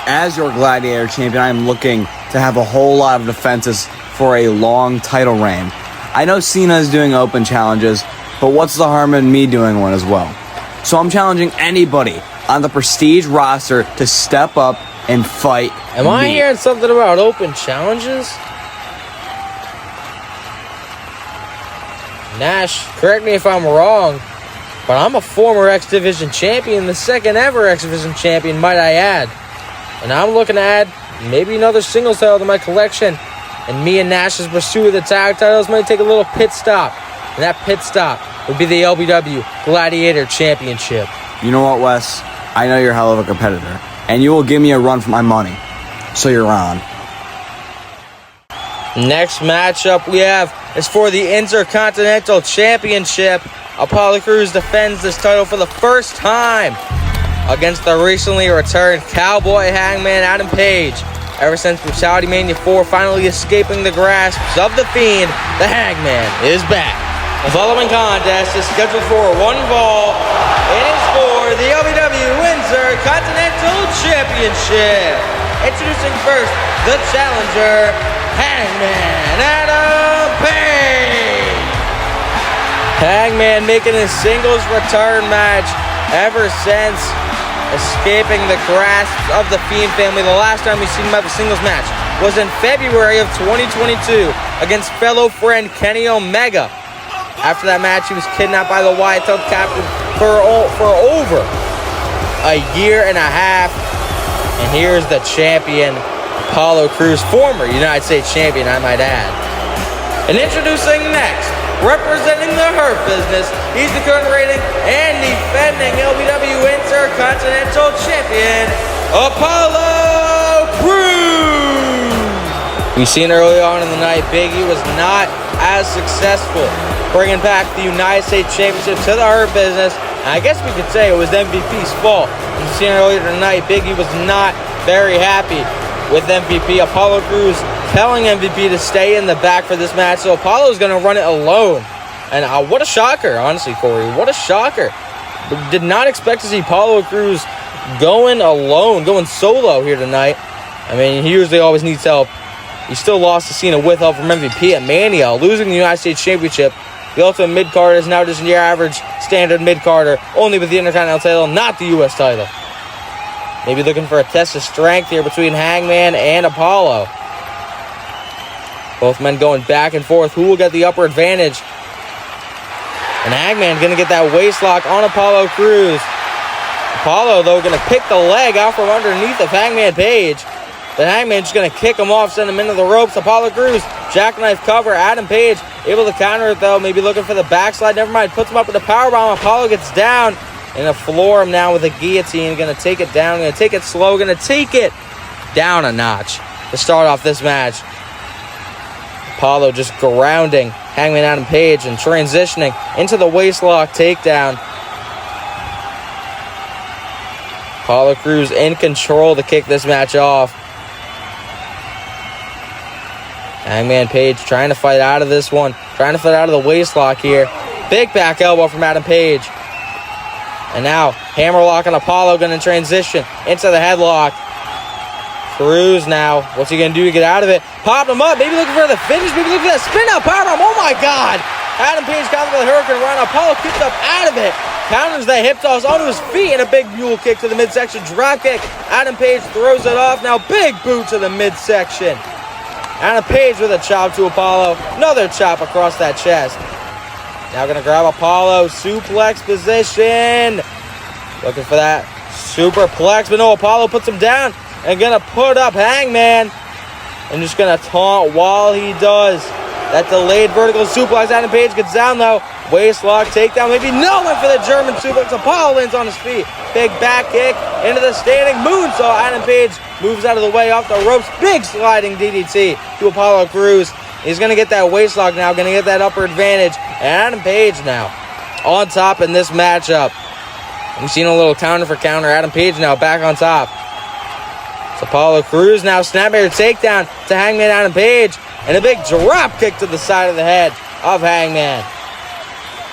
As your Gladiator champion, I am looking to have a whole lot of defenses for a long title reign. I know Cena is doing open challenges, but what's the harm in me doing one as well? So I'm challenging anybody on the Prestige roster to step up and fight Am I hearing something about open challenges? Nash, correct me if I'm wrong, but I'm a former X Division champion, the second ever X Division champion, might I add. And I'm looking to add maybe another singles title to my collection. And me and Nash's pursuit of the tag titles might take a little pit stop. And that pit stop would be the LBW Gladiator Championship. You know what, Wes? I know you're a hell of a competitor, and you will give me a run for my money. So you're on. Next matchup we have is for the Intercontinental Championship. Apollo Crews defends this title for the first time against the recently returned Cowboy Hangman Adam Page. Ever since Brutality Mania 4 finally escaping the grasps of the Fiend, the Hangman is back. The following contest is scheduled for one fall. It is for the LBW Intercontinental Championship. Introducing first, the challenger, Hangman Adam Page. Hangman making his singles return match ever since escaping the grasp of the Fiend family. The last time we've seen him have a singles match was in February of 2022 against fellow friend Kenny Omega. After that match, he was kidnapped by the Wyatt Tub captain for over a year and a half. And here's the champion, Apollo Crews, former United States champion, I might add. And introducing next, representing the Hurt Business, he's the current reigning and defending LBW Intercontinental Champion, Apollo Crews. We've seen early on in the night, Big E was not as successful bringing back the United States Championship to the Hurt Business. And I guess we could say it was MVP's fault. We've seen earlier tonight, Big E was not very happy with MVP. Apollo Crews telling MVP to stay in the back for this match. So Apollo's going to run it alone. And what a shocker, honestly, Corey. What a shocker. Did not expect to see Apollo Crews going alone, going solo here tonight. I mean, he usually always needs help. He still lost to Cena with help from MVP at Mania, losing the United States Championship. The Ultimate Mid-Carder is now just your average standard Mid-Carder, only with the Intercontinental title, not the U.S. title. Maybe looking for a test of strength here between Hangman and Apollo. Both men going back and forth. Who will get the upper advantage? And Hangman going to get that waist lock on Apollo Crews. Apollo, though, going to pick the leg out from underneath of Hangman Page. But Hangman just going to kick him off, send him into the ropes. Apollo Crews, jackknife cover. Adam Page able to counter it, though. Maybe looking for the backslide. Never mind. Puts him up with a powerbomb. Apollo gets down. And a floor him now with a guillotine. Going to take it down. Going to take it slow. Going to take it down a notch to start off this match. Apollo just grounding Hangman Adam Page and transitioning into the waistlock takedown. Apollo Crews in control to kick this match off. Hangman Page trying to fight out of this one. Trying to fight out of the waistlock here. Big back elbow from Adam Page. And now, hammerlock on Apollo going to transition into the headlock. Crews now, what's he going to do to get out of it? Popped him up, maybe looking for the finish, maybe looking for that spin out powerbomb. Oh my God! Adam Page counters with a Hurricane Run. Apollo kicks up out of it. Counters that hip toss onto his feet and a big mule kick to the midsection. Drop kick. Adam Page throws it off. Now big boot to the midsection. Adam Page with a chop to Apollo. Another chop across that chest. Now going to grab Apollo. Suplex position. Looking for that superplex. But no, Apollo puts him down. And going to put up Hangman. And just going to taunt while he does. That delayed vertical suplex. Adam Page gets down though. Waist lock, takedown. Maybe no one for the German suplex. Apollo lands on his feet. Big back kick into the standing moonsault. Adam Page moves out of the way off the ropes. Big sliding DDT to Apollo Crews. He's going to get that waist lock now. Going to get that upper advantage. And Adam Page now on top in this matchup. We've seen a little counter for counter. Adam Page now back on top. It's Apollo Crews now. Snapmare takedown to Hangman Adam Page. And a big drop kick to the side of the head of Hangman.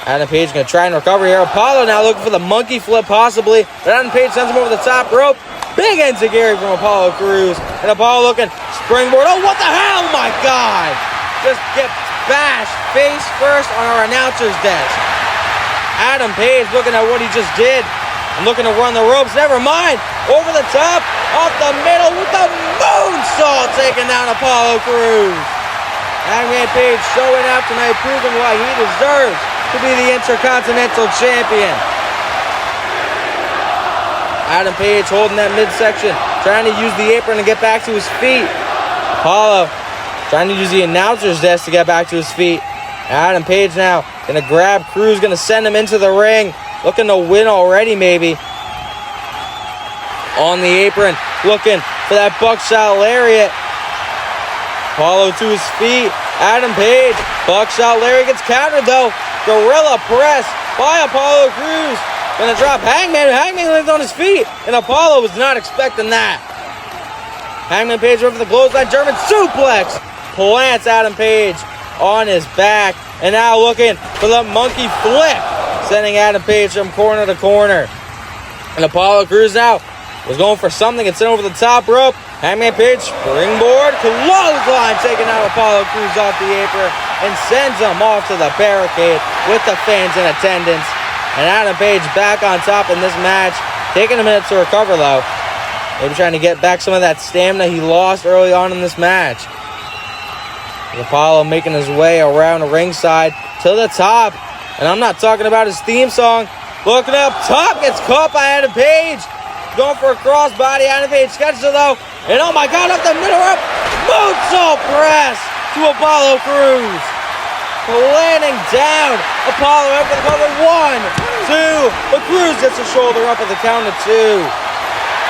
Adam Page going to try and recover here. Apollo now looking for the monkey flip possibly. But Adam Page sends him over the top rope. Big enziguri from Apollo Crews. And Apollo looking springboard. Oh, what the hell? Oh, my God. Just gets bashed face first on our announcer's desk. Adam Page looking at what he just did. And looking to run the ropes. Never mind. Over the top. Off the middle with the moonsault taking down Apollo Crews. Hangman Page showing up tonight, proving why he deserves to be the Intercontinental Champion. Adam Page holding that midsection, trying to use the apron to get back to his feet. Apollo trying to use the announcer's desk to get back to his feet. Adam Page now going to grab Crews, going to send him into the ring. Looking to win already, maybe. On the apron, looking for that buckshot lariat. Apollo to his feet. Adam Page. Buckshot lariat gets countered though. Gorilla press by Apollo Crews. Gonna drop Hangman. Hangman lands on his feet. And Apollo was not expecting that. Hangman Page over the clothesline. German suplex. Plants Adam Page on his back. And now looking for the monkey flip. Sending Adam Page from corner to corner. And Apollo Crews now was going for something and sent over the top rope. Hangman Page springboard. Clothesline taking out Apollo Crews off the apron and sends him off to the barricade. with the fans in attendance. And Adam Page back on top in this match. Taking a minute to recover, though. Maybe trying to get back some of that stamina he lost early on in this match. Apollo making his way around the ringside to the top. And I'm not talking about his theme song. Looking up top, gets caught by Adam Page. Going for a crossbody. Adam Page catches it, though. And oh my God, up the middle rope. Moonsault press to Apollo Crews. Landing down. Apollo after the cover. 1, 2. But Crews gets a shoulder up at the count of 2.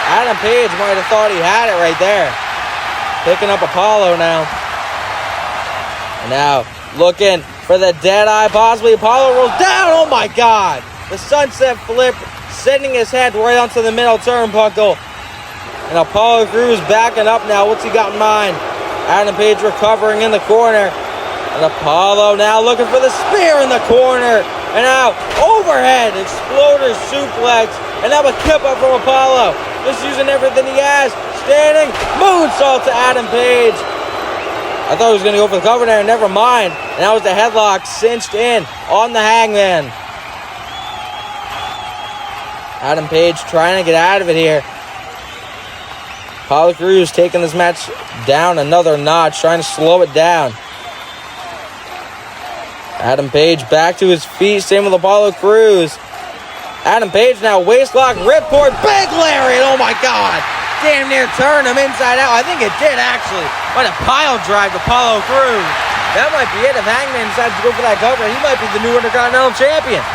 Adam Page might have thought he had it right there. Picking up Apollo now. And now looking for the dead eye possibly. Apollo rolls down. Oh my God. The sunset flip sending his head right onto the middle turnbuckle. And Apollo Crews backing up now. What's he got in mind? Adam Page recovering in the corner. And Apollo now looking for the spear in the corner. And now overhead exploder suplex. And now a kip up from Apollo. Just using everything he has. Standing moonsault to Adam Page. I thought he was going to go for the cover there. Never mind. And that was the headlock cinched in on the Hangman. Adam Page trying to get out of it here. Apollo Crews taking this match down another notch. Trying to slow it down. Adam Page back to his feet. Same with Apollo Crews. Adam Page now waistlock, ripcord, big lariat. Oh my God. Damn near turned him inside out. I think it did actually. What a pile drive to Apollo Crews. That might be it. If Hangman decides to go for that cover, he might be the new Intercontinental Champion.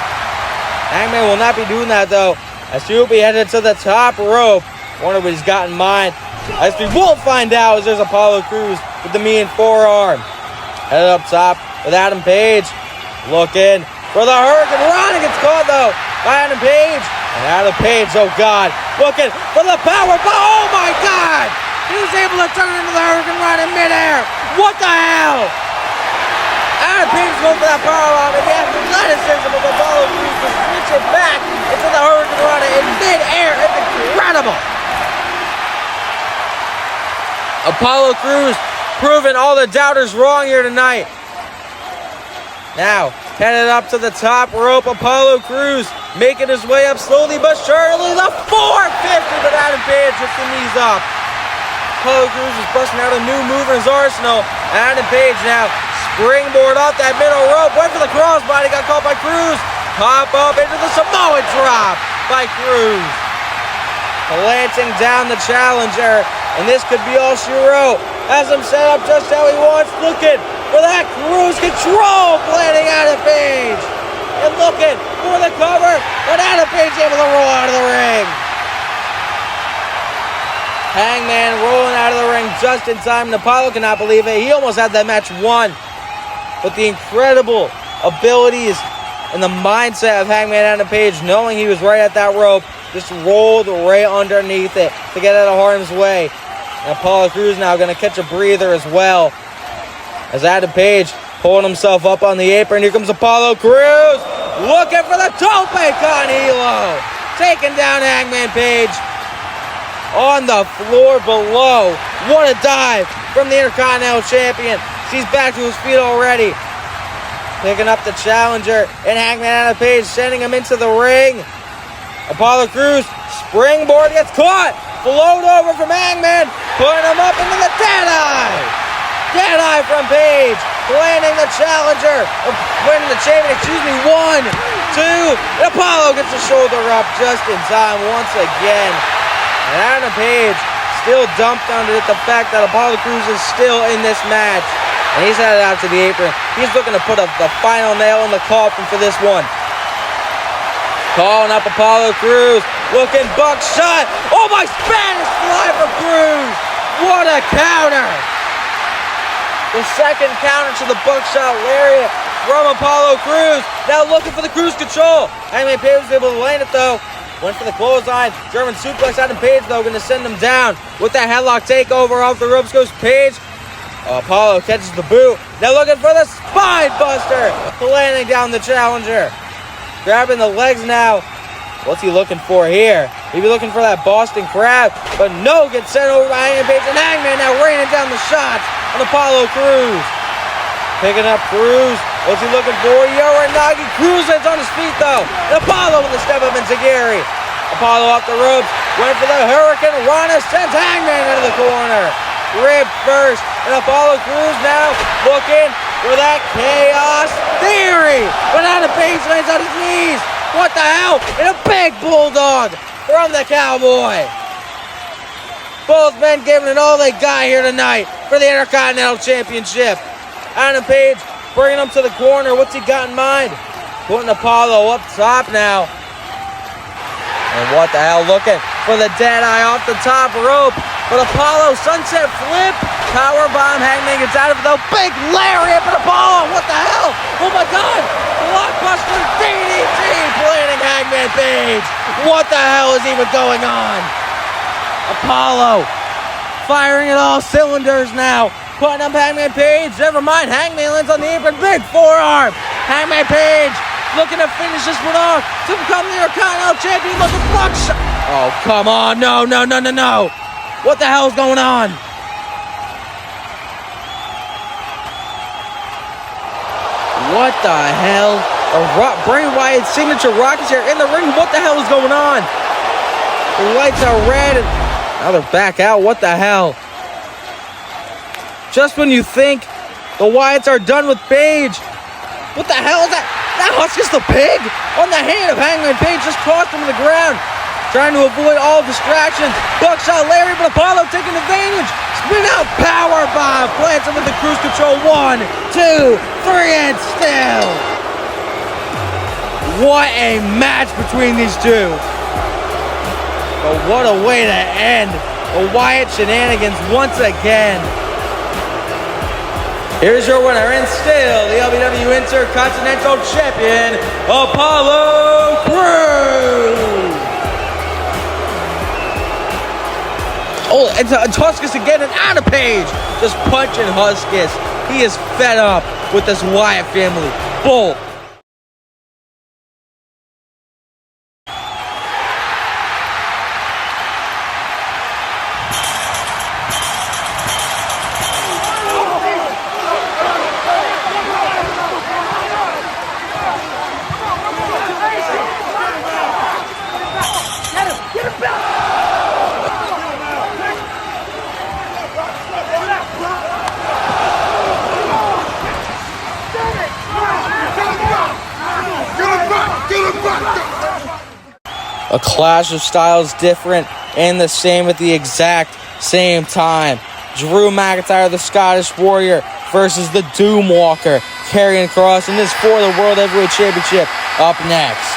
Hangman will not be doing that though. As he will be headed to the top rope. Wonder what he's got in mind. As we won't find out as there's Apollo Crews with the mean forearm. Headed up top with Adam Page. Looking for the Hurricane Rana. Gets caught though by Adam Page. And Adam Page, oh God. Looking for the power bomb. Oh my God. He was able to turn into the Hurricane Rana in midair. What the hell? Adam Page going for that power bomb. And the athleticism of Apollo Crews to switch it back into the Hurricane Rana in midair. It's incredible. Apollo Crews proving all the doubters wrong here tonight. Now, headed up to the top rope, Apollo Crews making his way up slowly but surely. The 450, but Adam Page gets the knees up. Apollo Crews is busting out a new move in his arsenal. Adam Page now springboard off that middle rope. Went for the crossbody, got caught by Crews. Pop up into the Samoa drop by Crews. Glancing down the challenger. And this could be all she wrote. Has him set up just how he wants. Looking for that Cruise control. Planning Adam Page. And looking for the cover. But Adam Page able to roll out of the ring. Hangman rolling out of the ring just in time. And Apollo cannot believe it. He almost had that match won. But the incredible abilities and the mindset of Hangman Adam Page, knowing he was right at that rope, just rolled right underneath it to get out of harm's way. And Apollo Crews now going to catch a breather as well. As Adam Page pulling himself up on the apron. Here comes Apollo Crews. Looking for the Tope Con Hilo. Taking down Hangman Page. On the floor below. What a dive from the Intercontinental Champion. He's back to his feet already. Picking up the challenger. And Hangman Adam Page sending him into the ring. Apollo Crews, springboard, gets caught. Float over from Hangman, putting him up into the dead eye. Dead eye from Page, landing the challenger, winning the champion, 1, 2. And Apollo gets the shoulder up just in time once again. And Adam Page still dumped under it the fact that Apollo Crews is still in this match. And he's headed out to the apron. He's looking to put up the final nail in the coffin for this one. Calling up Apollo Crews, looking buckshot. Oh my, Spanish fly for Crews. What a counter. The second counter to the buckshot lariat from Apollo Crews. Now looking for the Crews control. Hangman Page was able to land it though. Went for the clothesline. German suplex. Adam Page though going to send him down. With that headlock takeover off the ropes goes Page. Apollo catches the boot. Now looking for the spine buster. Landing down the challenger. Grabbing the legs now. What's he looking for here? He'd be looking for that Boston Crab. But no, gets sent over by Hangman Page. And Hangman now raining down the shots on Apollo Crews. Picking up Crews. What's he looking for? Uranagi cruises on his feet though. And Apollo with the step up Enziguri. Apollo off the ropes. Went for the Hurricane Rana. Sends Hangman into the corner. Rib first. And Apollo Crews now looking for that Chaos Theory. But out of base lands on his knees. What the hell? And a big bulldog from the Cowboy. Both men giving it all they got here tonight for the Intercontinental Championship. Adam Page bringing him to the corner. What's he got in mind? Putting Apollo up top now. And what the hell? Looking for the dead eye off the top rope. But Apollo, sunset flip. Power bomb. Hangman gets out of it though. Big lariat. But Apollo, what the hell? Oh my God. Blockbuster DDT planting Hangman Page. What the hell is even going on? Apollo firing at all cylinders now. Putting up Hangman Page. Never mind. Hangman lands on the apron. Big forearm. Hangman Page looking to finish this one off to become the Intercontinental Champion. Looking block shot. Oh, come on. No. What the hell is going on? What the hell? Bray Wyatt's signature Rockets here in the ring. What the hell is going on? The lights are red. Now they're back out. What the hell? Just when you think the Wyatts are done with Page. What the hell is that? That Huskus the Pig on the hand of Hangman Page just tossed him to the ground. Trying to avoid all distractions. Buckshot Larry, but Apollo taking advantage. Spin out power bomb. Plants him with the cruise control. 1, 2, 3, and still. What a match between these two. But what a way to end the Wyatt shenanigans once again. Here's your winner and still the LBW Intercontinental Champion, Apollo Crews. Oh, and Huskus again and Adam Page just punching Huskus. He is fed up with this Wyatt family. Bull. A clash of styles different and the same at the exact same time. Drew McIntyre, the Scottish Warrior, versus the Doom Walker, Karrion Kross, and this for the World Heavyweight Championship up next.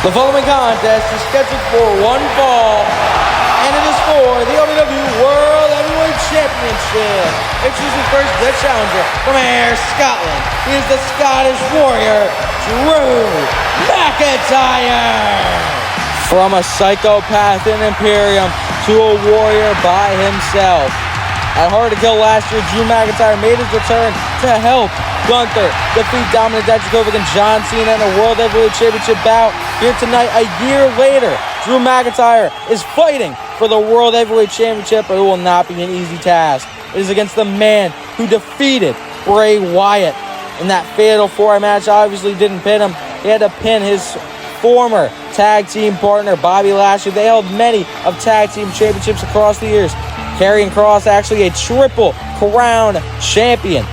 The following contest is scheduled for one fall, and it is for the LBW World Heavyweight Championship. Introducing first the challenger from Ayr, Scotland. He is the Scottish Warrior, Drew McIntyre. From a psychopath in Imperium to a warrior by himself. At Hard to Kill last year, Drew McIntyre made his return to help Gunther defeat Dominik Dijakovic and John Cena in a World Heavyweight Championship bout. Here tonight, a year later, Drew McIntyre is fighting for the World Heavyweight Championship, but it will not be an easy task. It is against the man who defeated Bray Wyatt in that fatal four-way match. Obviously didn't pin him. He had to pin his former tag team partner, Bobby Lashley. They held many of tag team championships across the years. Karrion Kross, actually a triple crown champion,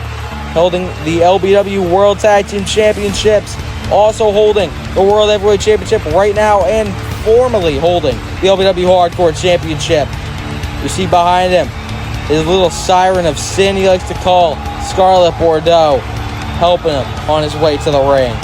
holding the LBW World Tag Team Championships, also holding the World Heavyweight Championship right now, and formerly holding the LBW Hardcore Championship. You see behind him his little siren of sin he likes to call Scarlett Bordeaux, helping him on his way to the ring.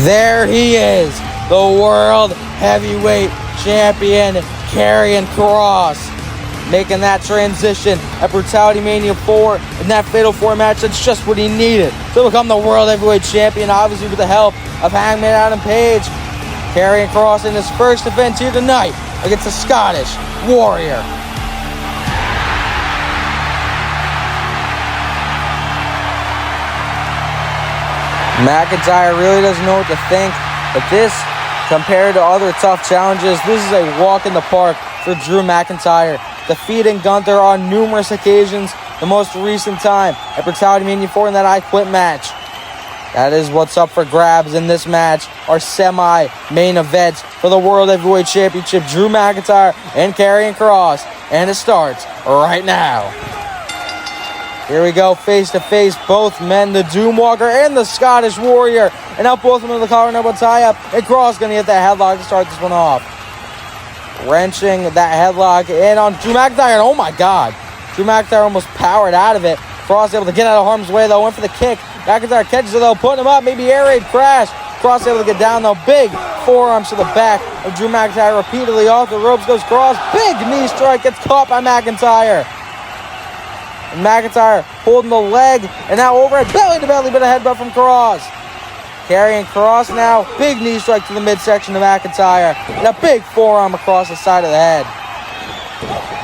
There he is, the World Heavyweight Champion, Karrion Kross, making that transition at Brutality Mania 4 in that Fatal 4 match. That's just what he needed to become the World Heavyweight Champion, obviously with the help of Hangman Adam Page. Karrion Kross in his first defense here tonight against the Scottish Warrior. McIntyre really doesn't know what to think, but this, compared to other tough challenges, this is a walk in the park for Drew McIntyre, defeating Gunther on numerous occasions, the most recent time at Brutality Mania 4 in that I Quit match. That is what's up for grabs in this match, our semi-main event for the World Heavyweight Championship, Drew McIntyre and Karrion Kross, and it starts right now. Here we go, face to face, both men, the Doomwalker and the Scottish Warrior. And now both of them in the collar and elbow tie-up. And Kross going to get that headlock to start this one off. Wrenching that headlock in on Drew McIntyre. And oh my God, Drew McIntyre almost powered out of it. Kross able to get out of harm's way though, went for the kick. McIntyre catches it though, putting him up, maybe air raid crash. Kross able to get down though, big forearms to the back of Drew McIntyre repeatedly. Off the ropes goes Kross. Big knee strike, gets caught by McIntyre. And McIntyre holding the leg, and now overhead belly to belly, but a headbutt from Kross. Karrion Kross now, big knee strike to the midsection of McIntyre, and a big forearm across the side of the head.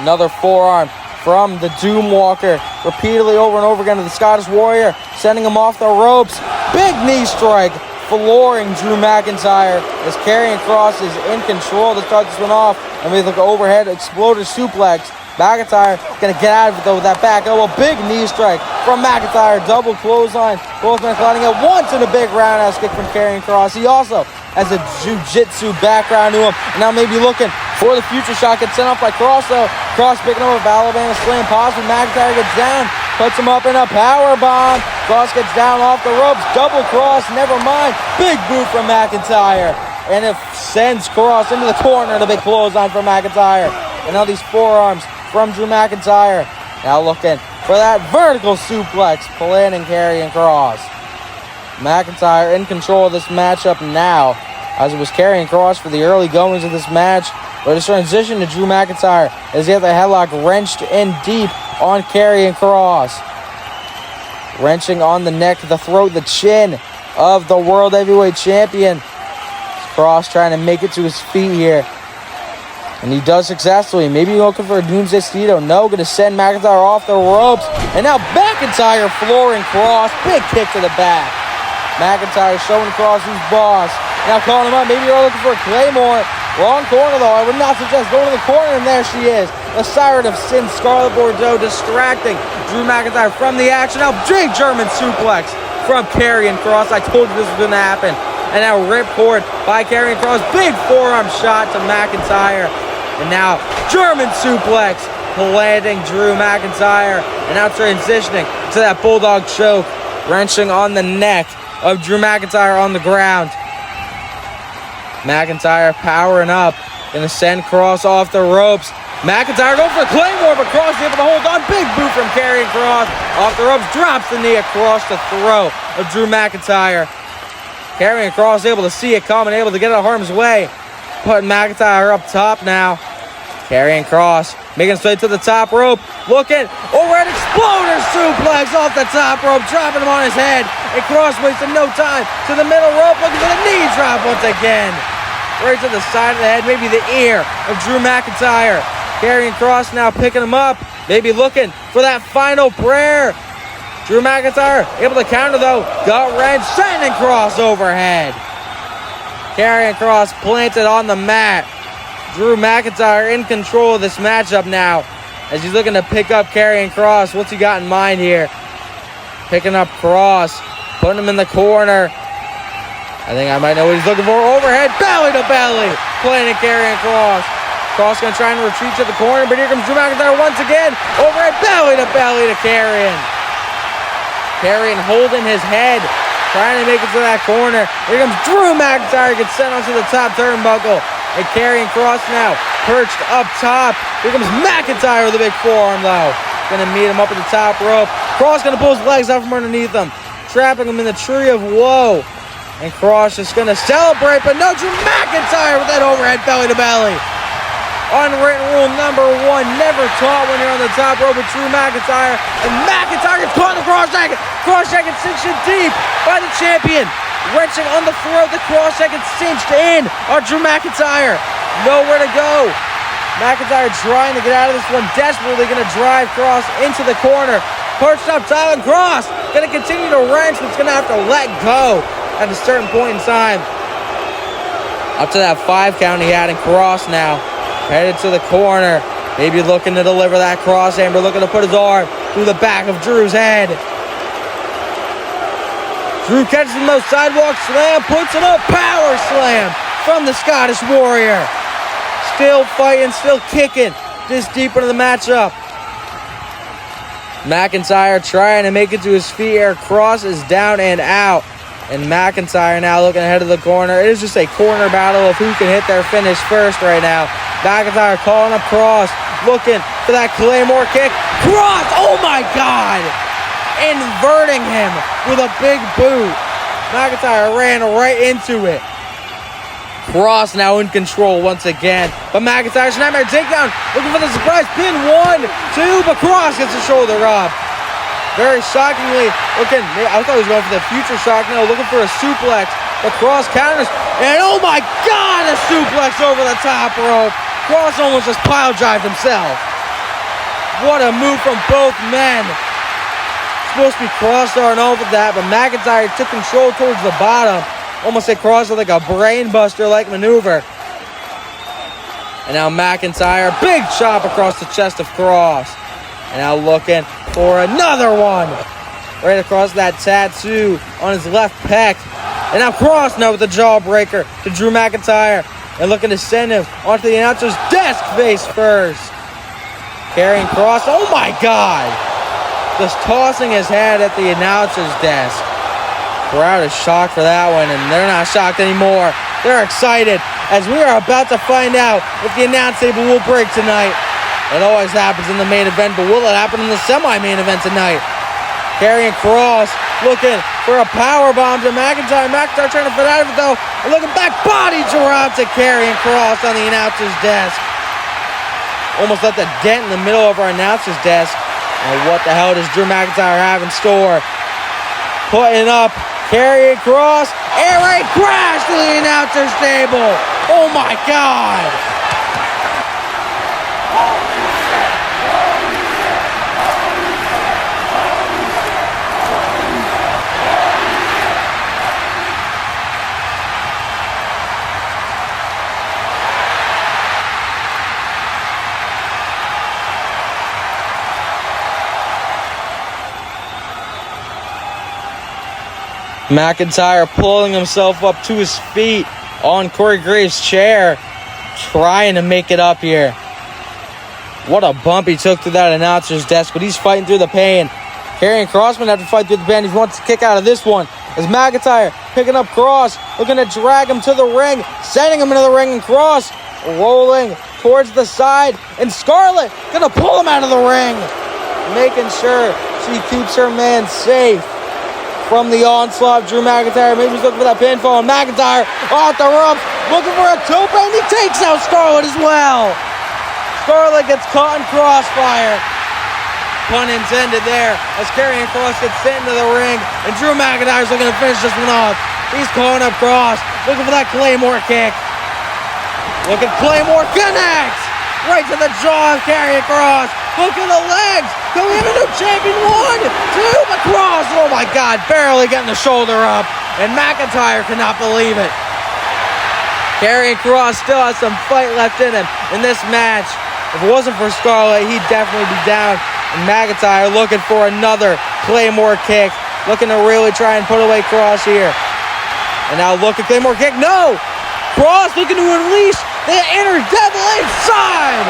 Another forearm from the Doomwalker, repeatedly over and over again to the Scottish Warrior, sending him off the ropes. Big knee strike, flooring Drew McIntyre as Karrion Kross is in control to start this one off, and we look overhead exploder suplex. McIntyre gonna get out of it though with that back elbow. Big knee strike from McIntyre. Double clothesline. Both men colliding at once in a big roundhouse kick from Karrion Kross. He also has a jiu-jitsu background to him. And now maybe looking for the future shot. Gets sent off by Kross though. Kross picking up with Alabama slam. Possible. McIntyre gets down. Puts him up in a power bomb. Kross gets down off the ropes. Double cross. Never mind. Big boot from McIntyre. And it sends Kross into the corner. The big clothesline from McIntyre. And now these forearms from Drew McIntyre. Now looking for that vertical suplex, planting Karrion Kross. McIntyre in control of this matchup now, as it was Karrion Kross for the early goings of this match. But it's transition to Drew McIntyre as he has the headlock wrenched in deep on Karrion Kross. Wrenching on the neck, the throat, the chin of the World Heavyweight Champion. Kross trying to make it to his feet here. And he does successfully. Maybe looking for a Doomsday Steedo. No, going to send McIntyre off the ropes. And now McIntyre flooring Kross. Big kick to the back. McIntyre showing Kross who's boss. Now calling him up. Maybe you're looking for a Claymore. Wrong corner though. I would not suggest going to the corner. And there she is. The Siren of Sin, Scarlett Bordeaux, distracting Drew McIntyre from the action. Now big German suplex from Karrion Kross. I told you this was going to happen. And now ripcord by Karrion Kross. Big forearm shot to McIntyre. And now German suplex, planting Drew McIntyre. And now transitioning to that Bulldog choke, wrenching on the neck of Drew McIntyre on the ground. McIntyre powering up, gonna send Kross off the ropes. McIntyre going for a Claymore, but Kross able to hold on. Big boot from Karrion Kross. Off the ropes, drops the knee across the throat of Drew McIntyre. Karrion Kross able to see it coming, able to get out of harm's way. Putting McIntyre up top now. Karrion Kross making his way to the top rope. Looking over an exploder suplex off the top rope, dropping him on his head. And Kross wasting no time to the middle rope, looking for the knee drop once again. Right to the side of the head, maybe the ear of Drew McIntyre. Karrion Kross now picking him up, maybe looking for that final prayer. Drew McIntyre able to counter though. Gut wrench, sending Kross overhead. Karrion Kross planted on the mat. Drew McIntyre in control of this matchup now as he's looking to pick up Karrion Kross. What's he got in mind here? Picking up Kross, putting him in the corner. I think I might know what he's looking for. Overhead, belly to belly, planting Karrion Kross. Kross going to try and retreat to the corner, but here comes Drew McIntyre once again. Overhead, belly to Karrion. Karrion holding his head, trying to make it to that corner. Here comes Drew McIntyre, gets sent onto the top turnbuckle. And Karrion Kross now perched up top. Here comes McIntyre with a big forearm though. Gonna meet him up at the top rope. Kross gonna pull his legs out from underneath him, trapping him in the tree of woe. And Cross just going to celebrate, but no, Drew McIntyre with that overhead belly to belly. Unwritten rule number 1, never taught when you're on the top rope with Drew McIntyre. And McIntyre gets caught in the cross jacket. Cross jacket cinched in deep by the champion. Wrenching on the throat, the cross jacket cinched in on Drew McIntyre. Nowhere to go. McIntyre trying to get out of this one, desperately going to drive Cross into the corner. Perched up top, and Cross going to continue to wrench, but it's going to have to let go at a certain point in time. Up to that 5 count he had, and Cross now headed to the corner. Maybe looking to deliver that cross hammer, looking to put his arm through the back of Drew's head. Drew catches him though, sidewalk slam, puts him up, power slam from the Scottish Warrior. Still fighting, still kicking this deep into the matchup. McIntyre trying to make it to his feet here. Cross is down and out. And McIntyre now looking ahead of the corner. It is just a corner battle of who can hit their finish first right now. McIntyre calling up Cross, looking for that Claymore kick. Cross, oh my God! Inverting him with a big boot. McIntyre ran right into it. Cross now in control once again. But McIntyre, snapmare takedown. Looking for the surprise pin. 1, 2, but Cross gets the shoulder up. Very shockingly looking. I thought he was going for the future shock. No, looking for a suplex. But Cross counters. And oh my God, a suplex over the top rope. Cross almost just pile drived himself. What a move from both men. Supposed to be Cross starting off with that, but McIntyre took control towards the bottom. Almost hit Cross with like a brainbuster-like maneuver. And now McIntyre, big chop across the chest of Cross. And now looking for another one. Right across that tattoo on his left pec. And now Cross now with the jawbreaker to Drew McIntyre. And looking to send him onto the announcer's desk face first. Carrying Cross, oh my God. Just tossing his head at the announcer's desk. Crowd is shocked for that one, and they're not shocked anymore. They're excited as we are about to find out if the announce table will break tonight. It always happens in the main event, but will it happen in the semi-main event tonight? Carrying Cross, looking for a power bomb to McIntyre. McIntyre trying to fit out of it though. And looking back, body drop to Karrion Kross on the announcer's desk. Almost left a dent in the middle of our announcer's desk. And what the hell does Drew McIntyre have in store? Putting up Karrion Kross, air raid crash to the announcer's table. Oh my God. McIntyre pulling himself up to his feet on Corey Graves' chair, trying to make it up here. What a bump he took through that announcer's desk, but he's fighting through the pain. Karrion Kross have to fight through the pain if he wants to kick out of this one. As McIntyre picking up Kross, looking to drag him to the ring, sending him into the ring, and Kross rolling towards the side, and Scarlett gonna pull him out of the ring, making sure she keeps her man safe from the onslaught of Drew McIntyre. Maybe he's looking for that pinfall, and McIntyre off the ropes, looking for a tope, and he takes out Scarlett as well. Scarlett gets caught in crossfire. Pun intended there, as Karrion Kross gets sent into the ring, and Drew McIntyre's looking to finish this one off. He's calling up Kross, looking for that Claymore kick. Look at Claymore connect! Right to the jaw of Karrion Kross. Look at the legs. Can we have a new champion? 1, 2, but Kross, oh my God, barely getting the shoulder up. And McIntyre cannot believe it. Karrion Kross still has some fight left in him in this match. If it wasn't for Scarlett, he'd definitely be down. And McIntyre looking for another Claymore kick. Looking to really try and put away Kross here. And now look at Claymore kick. No! Kross looking to unleash the inner devil inside,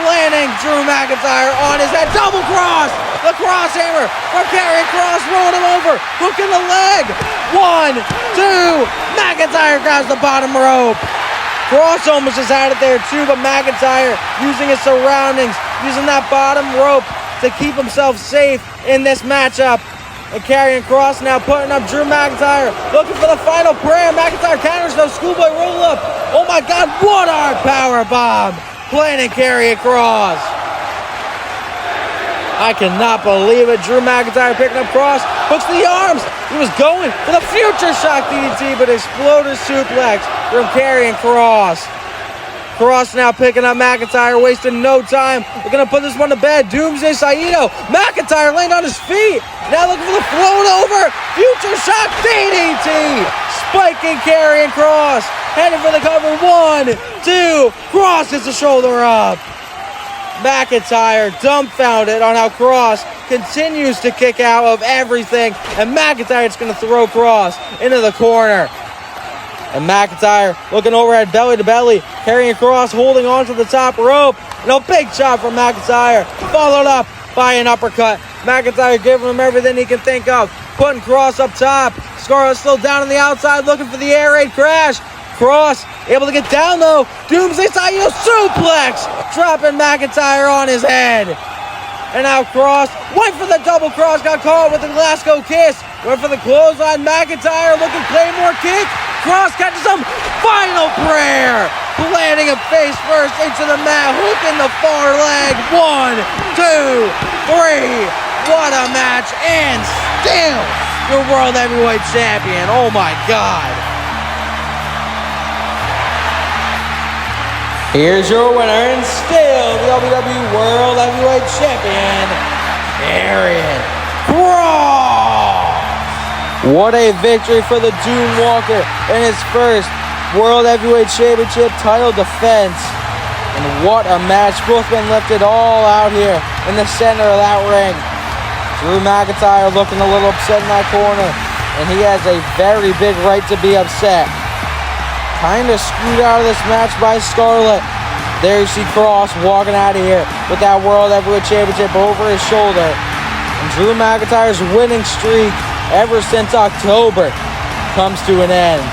landing Drew McIntyre on his head. Double cross, the cross hammer from Karrion Kross, rolling him over. Look at the leg. 1, 2. McIntyre grabs the bottom rope. Kross almost just had it there too, but McIntyre using his surroundings, using that bottom rope to keep himself safe in this matchup. and Karrion Kross now putting up Drew McIntyre, looking for the final prayer. McIntyre counters though, schoolboy roll up. Oh my God, what a power bomb! Planting Karrion Kross. I cannot believe it. Drew McIntyre picking up Kross, hooks the arms. He was going for the future shock DDT, but exploded suplex from Karrion Kross. Kross now picking up McIntyre, wasting no time. We're going to put this one to bed. Doomsday Saito. McIntyre laying on his feet. Now looking for the float over. Future shock DDT. Spiking Karrion Kross. Heading for the cover. 1, 2. Kross gets the shoulder up. McIntyre dumbfounded on how Kross continues to kick out of everything. And McIntyre is going to throw Kross into the corner. And McIntyre looking overhead belly to belly. Karrion Kross holding on to the top rope. And a big shot from McIntyre. Followed up by an uppercut. McIntyre giving him everything he can think of. Putting Kross up top. Scarlett still down on the outside looking for the air raid crash. Kross able to get down though. Doomsday Saito suplex. Dropping McIntyre on his head. And now Kross went for the double cross. Got caught with the Glasgow kiss. Went for the clothesline. McIntyre looking Claymore kick. Kross catches him. Final prayer. Landing him face first into the mat. Hooking the far leg. 1, 2, 3. What a match. And still your World Heavyweight Champion. Oh my God. Here's your winner and still the WWE World Heavyweight Champion, Karrion Kross. What a victory for the Doom Walker in his first World Heavyweight Championship title defense. And what a match. Both men lifted all out here in the center of that ring. Drew McIntyre looking a little upset in that corner. And he has a very big right to be upset. Kind of screwed out of this match by Scarlett. There you see Kross walking out of here with that World Heavyweight Championship over his shoulder. And Drew McIntyre's winning streak ever since October comes to an end.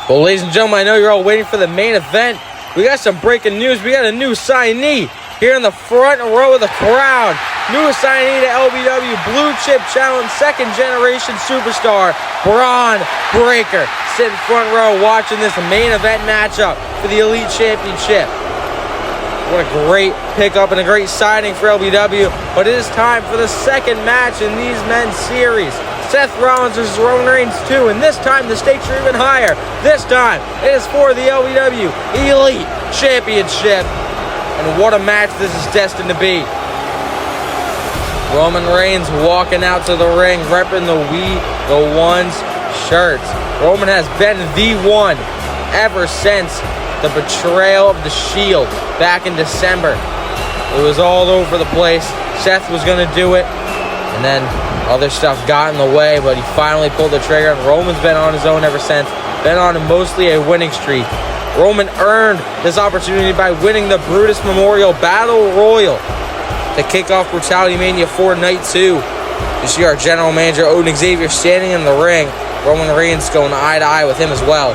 Well, ladies and gentlemen, I know you're all waiting for the main event. We got some breaking news. We got a new signee here in the front row of the crowd. Newest signee to LBW Blue Chip Challenge, second generation superstar, Braun Breaker. Sitting front row watching this main event matchup for the Elite Championship. What a great pickup and a great signing for LBW. But it is time for the second match in these men's series. Seth Rollins versus Roman Reigns 2, and this time the stakes are even higher. This time it is for the LBW Elite Championship. And what a match this is destined to be. Roman Reigns walking out to the ring, repping the We the Ones shirts. Roman has been the one ever since the betrayal of the Shield back in December. It was all over the place. Seth was going to do it, and then other stuff got in the way, but he finally pulled the trigger, and Roman's been on his own ever since. Been on mostly a winning streak. Roman earned this opportunity by winning the Brutus Memorial Battle Royal to kick off Brutality Mania 4 Night 2. You see our general manager, Odin Xavier, standing in the ring. Roman Reigns going eye to eye with him as well.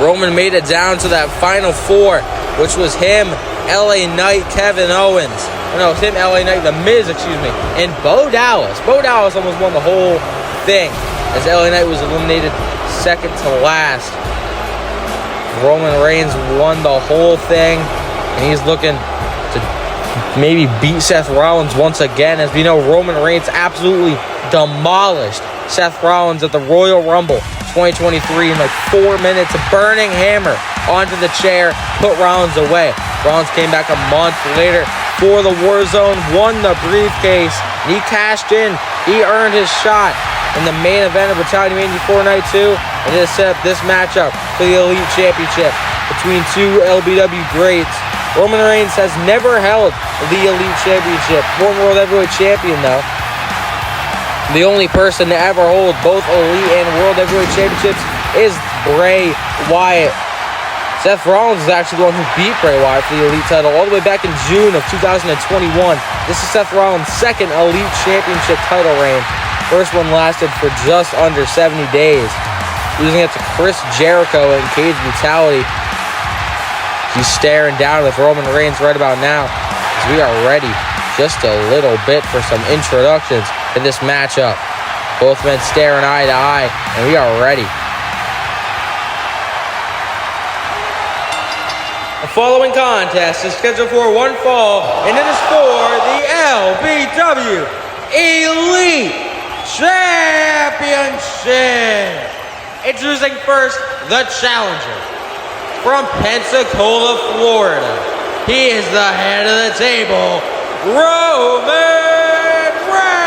Roman made it down to that final four, which was him, LA Knight, Kevin Owens. No, it's him, LA Knight, The Miz, and Bo Dallas. Bo Dallas almost won the whole thing, as LA Knight was eliminated second to last. Roman Reigns won the whole thing, and he's looking to maybe beat Seth Rollins once again. As we know, Roman Reigns absolutely demolished Seth Rollins at the Royal Rumble 2023 in like 4 minutes. A burning hammer onto the chair, put Rollins away. Rollins came back a month later for the Warzone, won the briefcase, and he cashed in. He earned his shot in the main event of Brutality Mania 4 Night 2, and it set up this matchup for the Elite Championship between two LBW greats. Roman Reigns has never held the Elite Championship. Former World Heavyweight Champion, though. The only person to ever hold both Elite and World Heavyweight Championships is Bray Wyatt. Seth Rollins is actually the one who beat Bray Wyatt for the Elite title all the way back in June of 2021. This is Seth Rollins' second Elite Championship title reign. First one lasted for just under 70 days, losing it to Chris Jericho in Cage Brutality. He's staring down with Roman Reigns right about now, as we are ready just a little bit for some introductions to this matchup. Both men staring eye to eye, and we are ready. The following contest is scheduled for one fall, and it is for the LBW Elite Championship. Introducing first, the challenger. From Pensacola, Florida, he is the head of the table, Roman Reigns.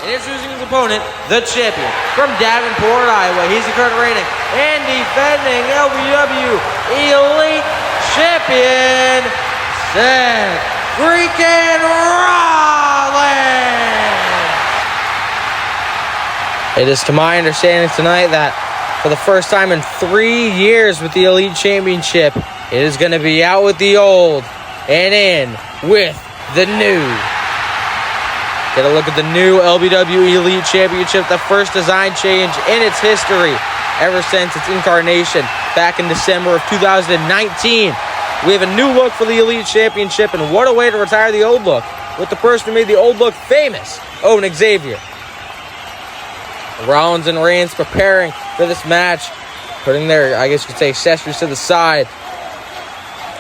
And introducing his opponent, the champion. From Davenport, Iowa, he's the current reigning and defending LBW Elite Champion, Seth freaking Rollins. It is to my understanding tonight that for the first time in 3 years with the Elite Championship, it is going to be out with the old and in with the new. Get a look at the new LBW Elite Championship, the first design change in its history ever since its incarnation back in December of 2019. We have a new look for the Elite Championship, and what a way to retire the old look with the person who made the old look famous, Owen Xavier. Rollins and Reigns preparing for this match, putting their, I guess you could say, accessories to the side.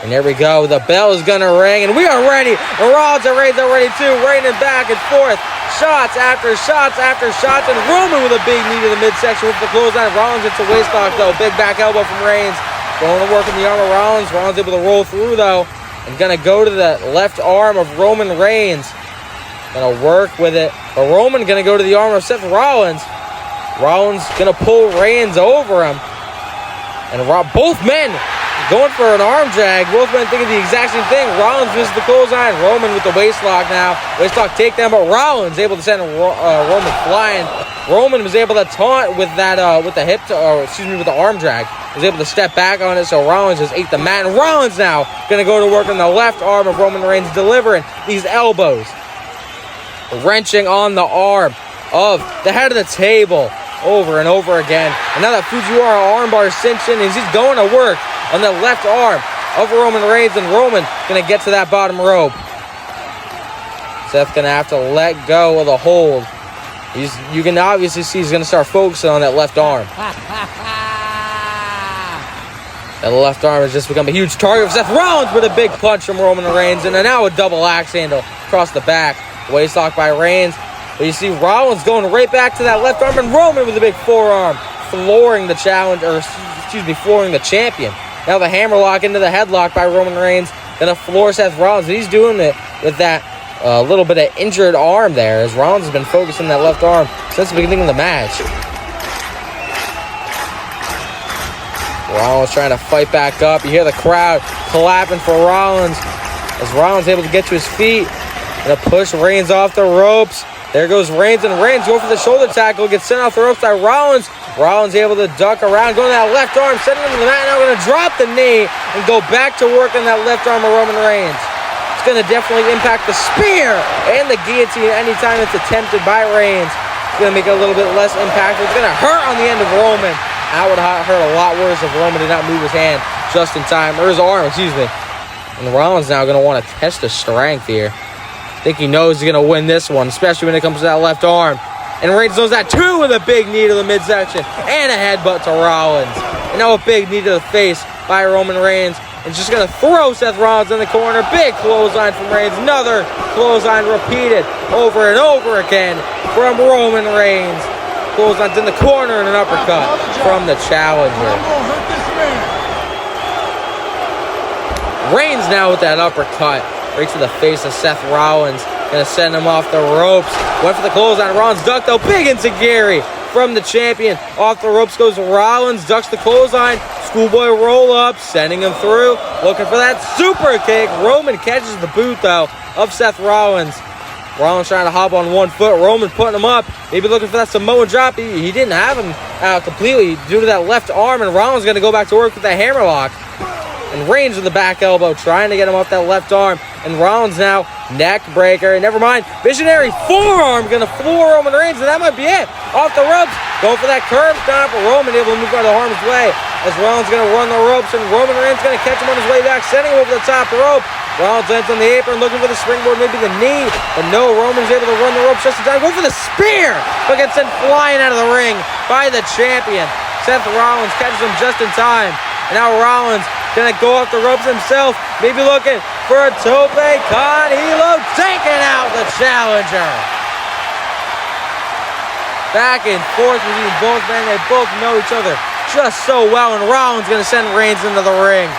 And there we go. The bell is going to ring, and we are ready. And Rollins and Reigns are ready too, raining back and forth. Shots after shots after shots, and Roman with a big knee to the midsection with the clothesline. Rollins into waist lock, though. Big back elbow from Reigns. Going to work in the arm of Rollins. Rollins able to roll through, though, and going to go to the left arm of Roman Reigns. Going to work with it. But Roman going to go to the arm of Seth Rollins. Rollins going to pull Reigns over him. And both men going for an arm drag. Both men thinking the exact same thing. Rollins misses the clothesline. Roman with the waist lock now. Waist lock takedown, but Rollins able to send Roman flying. Roman was able to taunt with that with the with the arm drag. Was able to step back on it, so Rollins just ate the mat. And Rollins now going to go to work on the left arm of Roman Reigns, delivering these elbows. Wrenching on the arm of the head of the table over and over again. And now that Fujiwara armbar is cinched in, he's going to work on the left arm of Roman Reigns, and Roman going to get to that bottom rope. Seth going to have to let go of the hold. You can obviously see he's going to start focusing on that left arm. That left arm has just become a huge target for Seth Rollins with a big punch from Roman Reigns, and now a double axe handle across the back. Waist lock by Reigns. But you see Rollins going right back to that left arm, and Roman with a big forearm, flooring the flooring the champion. Now the hammerlock into the headlock by Roman Reigns. Gonna floor Seth Rollins. He's doing it with that little bit of injured arm there, as Rollins has been focusing that left arm since the beginning of the match. Rollins trying to fight back up. You hear the crowd clapping for Rollins, as Rollins able to get to his feet. Gonna push Reigns off the ropes. There goes Reigns, and Reigns going for the shoulder tackle. Gets sent off the ropes by Rollins. Rollins able to duck around, going to that left arm, sending him to the mat. Now going to drop the knee and go back to work on that left arm of Roman Reigns. It's going to definitely impact the spear and the guillotine anytime it's attempted by Reigns. It's going to make it a little bit less impactful. It's going to hurt on the end of Roman. That would hurt a lot worse if Roman did not move his hand just in time, or his arm, excuse me. And Rollins now going to want to test his strength here. I think he knows he's going to win this one, especially when it comes to that left arm. And Reigns knows that too, with a big knee to the midsection and a headbutt to Rollins. And now a big knee to the face by Roman Reigns. And just going to throw Seth Rollins in the corner. Big clothesline from Reigns. Another clothesline repeated over and over again from Roman Reigns. Clotheslines in the corner and an uppercut from the challenger. Reigns now with that uppercut right to the face of Seth Rollins. Gonna send him off the ropes. Went for the clothesline. Rollins ducked though. Big enziguri from the champion. Off the ropes goes Rollins. Ducks the clothesline. Schoolboy roll up. Sending him through. Looking for that super kick. Roman catches the boot though of Seth Rollins. Rollins trying to hop on one foot. Roman putting him up. Maybe looking for that Samoan drop. He didn't have him completely due to that left arm. And Rollins going to go back to work with that hammerlock. And Reigns with the back elbow trying to get him off that left arm. And Rollins now neck breaker. Never mind. Visionary forearm going to floor Roman Reigns. And that might be it. Off the ropes. Going for that curb stomp. Roman able to move out of harm's way. As Rollins going to run the ropes. And Roman Reigns going to catch him on his way back. Sending him over the top rope. Rollins lands on the apron, looking for the springboard, maybe the knee. But no, Roman's able to run the ropes just in time. Go for the spear, but gets sent flying out of the ring by the champion. Seth Rollins catches him just in time. And now Rollins gonna go off the ropes himself, maybe looking for a tope con hilo, taking out the challenger. Back and forth between both men. They both know each other just so well. And Rollins gonna send Reigns into the ring.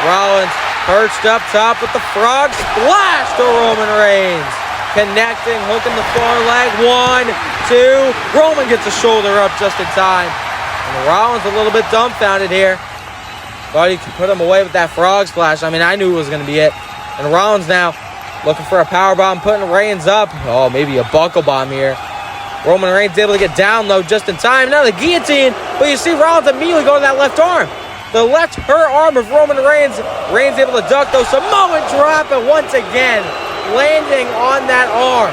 Rollins perched up top with the frog splash to Roman Reigns. Connecting, hooking the far leg. 1, 2. Roman gets the shoulder up just in time. And Rollins a little bit dumbfounded here. Thought he could put him away with that frog splash. I mean, I knew it was going to be it. And Rollins now looking for a powerbomb, putting Reigns up. Oh, maybe a buckle bomb here. Roman Reigns able to get down low just in time. Now the guillotine. But you see Rollins immediately go to that left arm. The left arm of Roman Reigns. Reigns able to duck though. Samoan drop, and once again landing on that arm.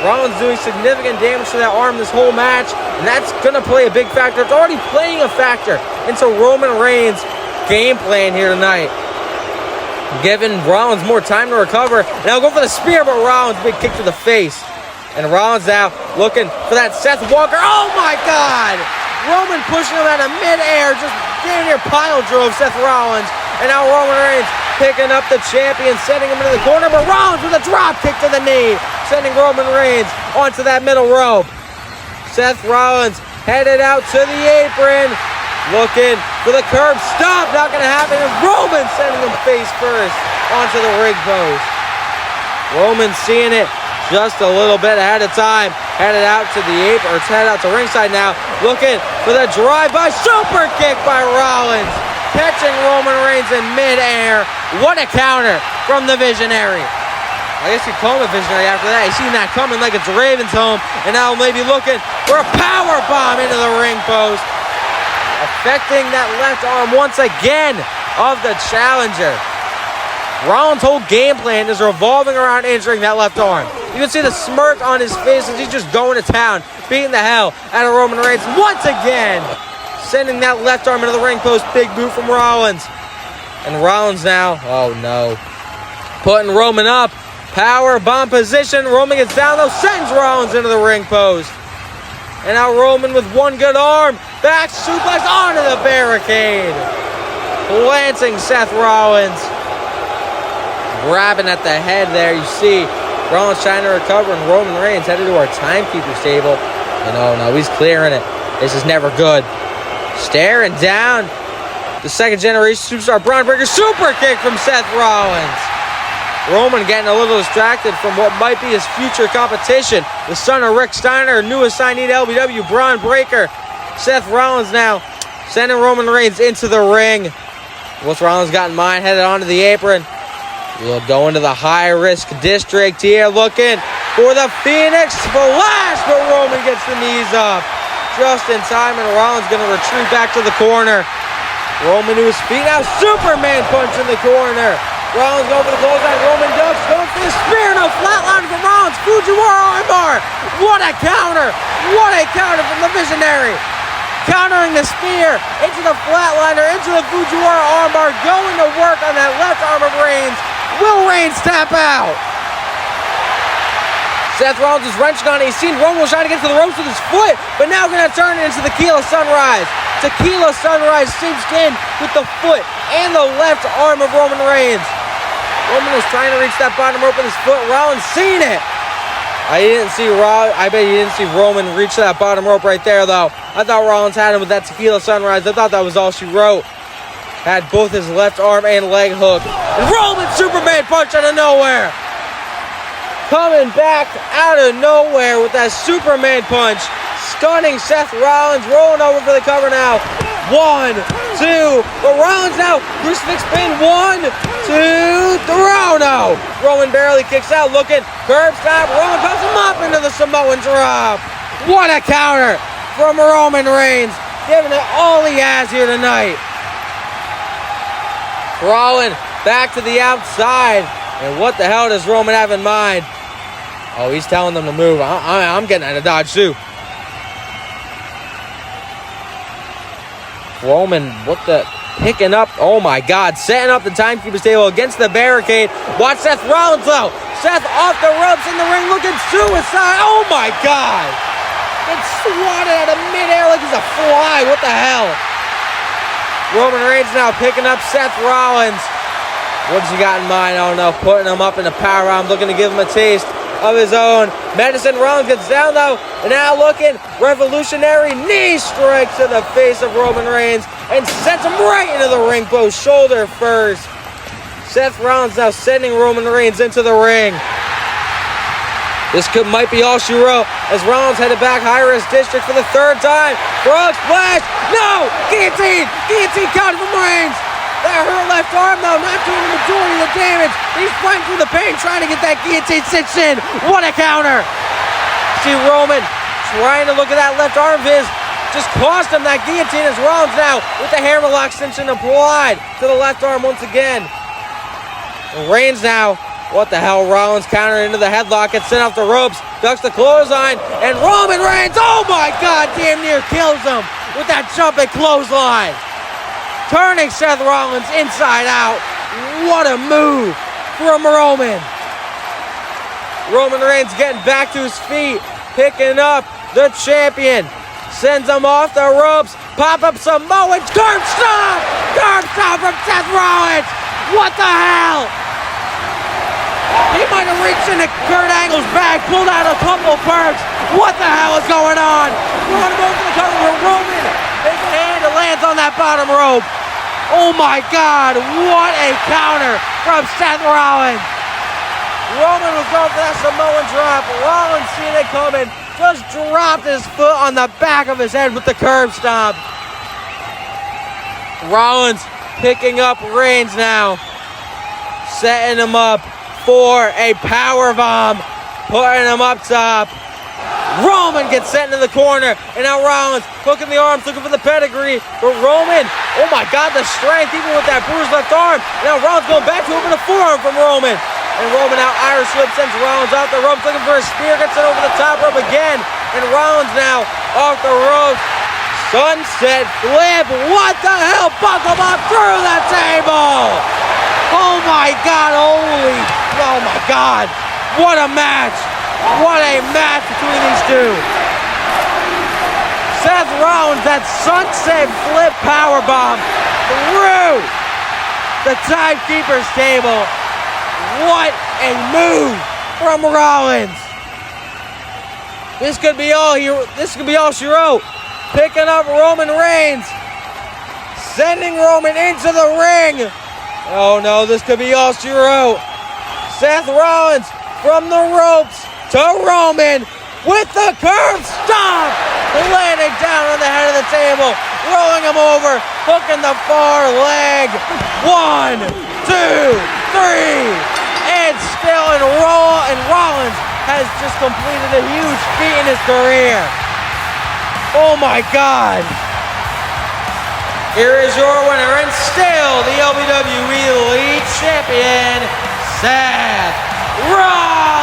Rollins doing significant damage to that arm this whole match, and that's going to play a big factor. It's already playing a factor into Roman Reigns' game plan here tonight. Giving Rollins more time to recover. Now go for the spear, but Rollins big kick to the face. And Rollins now looking for that Seth Walker. Oh my God! Roman pushing him out of midair, just damn near pile drove Seth Rollins. And now Roman Reigns picking up the champion, sending him into the corner. But Rollins with a drop kick to the knee, sending Roman Reigns onto that middle rope. Seth Rollins headed out to the apron, looking for the curb stop. Not going to happen. And Roman sending him face first onto the ring post. Roman seeing it just a little bit ahead of time. Headed out to the apron, or headed out to ringside now. Looking for the drive-by super kick by Rollins. Catching Roman Reigns in midair. What a counter from the Visionary. I guess you call him a Visionary after that. He's seen that coming like it's Raven's home. And now maybe looking for a power bomb into the ring post. Affecting that left arm once again of the challenger. Rollins' whole game plan is revolving around injuring that left arm. You can see the smirk on his face as he's just going to town, beating the hell out of Roman Reigns once again. Sending that left arm into the ring post. Big boot from Rollins. And Rollins now, oh no, putting Roman up. Power bomb position. Roman gets down though, sends Rollins into the ring post. And now Roman with one good arm. Back suplex onto the barricade. Lancing Seth Rollins. Grabbing at the head there. You see Rollins trying to recover, and Roman Reigns headed to our timekeeper's table. And oh no, he's clearing it. This is never good. Staring down the second generation superstar Braun Breaker super kick from Seth Rollins. Roman getting a little distracted from what might be his future competition. The son of Rick Steiner, newest signee to LBW, Braun Breaker. Seth Rollins now sending Roman Reigns into the ring. What's Rollins got in mind? Headed onto the apron. We'll go into the high-risk district here, looking for the Phoenix Splash, but Roman gets the knees up just in time, and Rollins going to retreat back to the corner. Roman to his feet now, Superman punch in the corner. Rollins going for the clothesline, Roman ducks, going for the spear, no flatline from Rollins, Fujiwara armbar. What a counter! What a counter from the Visionary! Countering the spear into the flatliner, into the Fujiwara armbar, going to work on that left arm of Reigns. Will Reigns tap out? Seth Rollins is wrenching on it. He's seen Roman trying to get to the ropes with his foot, but now going to turn it into the Tequila Sunrise. Tequila Sunrise cinched in with the foot and the left arm of Roman Reigns. Roman was trying to reach that bottom rope with his foot. Rollins seen it. I bet you didn't see Roman reach that bottom rope right there, though. I thought Rollins had him with that Tequila Sunrise. I thought that was all she wrote. Had both his left arm and leg hooked. And Roman Superman punch out of nowhere. Coming back out of nowhere with that Superman punch. Stunning Seth Rollins. Rolling over for the cover now. 1, 2. But Rollins now, crucifix pin, 1, 2, 3. Oh no! Roman barely kicks out, looking, curb stop. Roman pops him up into the Samoan drop. What a counter from Roman Reigns, giving it all he has here tonight. Crawling back to the outside. And what the hell does Roman have in mind? Oh, he's telling them to move. I'm getting out of Dodge too. Roman, what the? Picking up. Oh my God. Setting up the timekeeper's table against the barricade. Watch Seth Rollins though. Seth off the ropes in the ring looking suicide. Oh my God. Gets swatted out of midair like he's a fly. What the hell? Roman Reigns now picking up Seth Rollins. What's he got in mind? I don't know. Putting him up in a powerbomb, looking to give him a taste of his own medicine. Rollins gets down though, and now looking, revolutionary knee strike to the face of Roman Reigns and sends him right into the ring post, shoulder first. Seth Rollins now sending Roman Reigns into the ring. This might be all she wrote as Rollins headed back high-risk district for the 3rd time. Frog splash! No! Guillotine! Guillotine count from Reigns! That hurt left arm, though, not doing the majority of the damage. He's fighting through the pain, trying to get that guillotine cinched in. What a counter! See Roman trying to look at that left arm of his. Just cost him that guillotine as Rollins now with the hammerlock cinch applied to the left arm once again. And Reigns now. What the hell? Rollins countered into the headlock, gets sent off the ropes, ducks the clothesline, and Roman Reigns, oh my God, damn near kills him with that jumping clothesline. Turning Seth Rollins inside out. What a move from Roman. Roman Reigns getting back to his feet, picking up the champion. Sends him off the ropes. Pop-up Samoan curb stop! Curb stop from Seth Rollins! What the hell? He might have reached into Kurt Angle's bag, pulled out a couple perks. What the hell is going on? Run him over the cover for Roman. Takes a hand and lands on that bottom rope. Oh my God, what a counter from Seth Rollins. Roman was going for that Samoan drop. Rollins seeing it coming, just dropped his foot on the back of his head with the curb stomp. Rollins picking up Reigns now, setting him up for a power bomb, putting him up top. Roman gets sent into the corner, and now Rollins hooking the arms, looking for the pedigree. But Roman, oh my God, the strength, even with that bruised left arm. Now Rollins going back to open a forearm from Roman. And Roman now Irish whip sends Rollins off the ropes, looking for a spear, gets it over the top rope again. And Rollins now off the ropes. Sunset flip, what the hell? Buckle up through the table. Oh my God, oh my God. What a match. What a match between these two. Seth Rollins, that sunset flip powerbomb through the timekeeper's table. What a move from Rollins. This could be all she wrote. Picking up Roman Reigns. Sending Roman into the ring. Oh no, this could be all she wrote. Seth Rollins from the ropes to Roman with the curb stomp, landing down on the head of the table, rolling him over, hooking the far leg. 1, 2, 3, and still and Rollins has just completed a huge feat in his career. Oh my God. Here is your winner and still the WWE Elite Champion, Seth Rollins.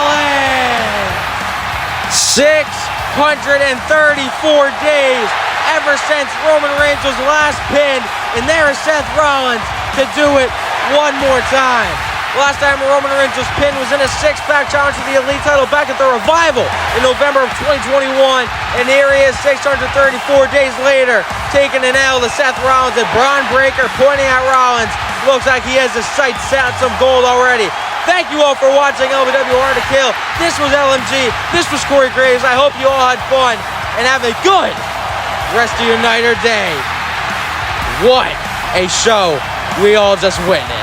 634 days ever since Roman Reigns was last pinned, and there is Seth Rollins to do it one more time. Last time Roman Reigns was pinned was in a 6-pack challenge for the Elite title back at the Revival in November of 2021, and here he is 634 days later, taking an L to Seth Rollins, and Braun Breaker pointing at Rollins. Looks like he has his sights set on some gold already. Thank you all for watching LBW Hard to Kill. This was LMG. This was Corey Graves. I hope you all had fun and have a good rest of your night or day. What a show we all just witnessed.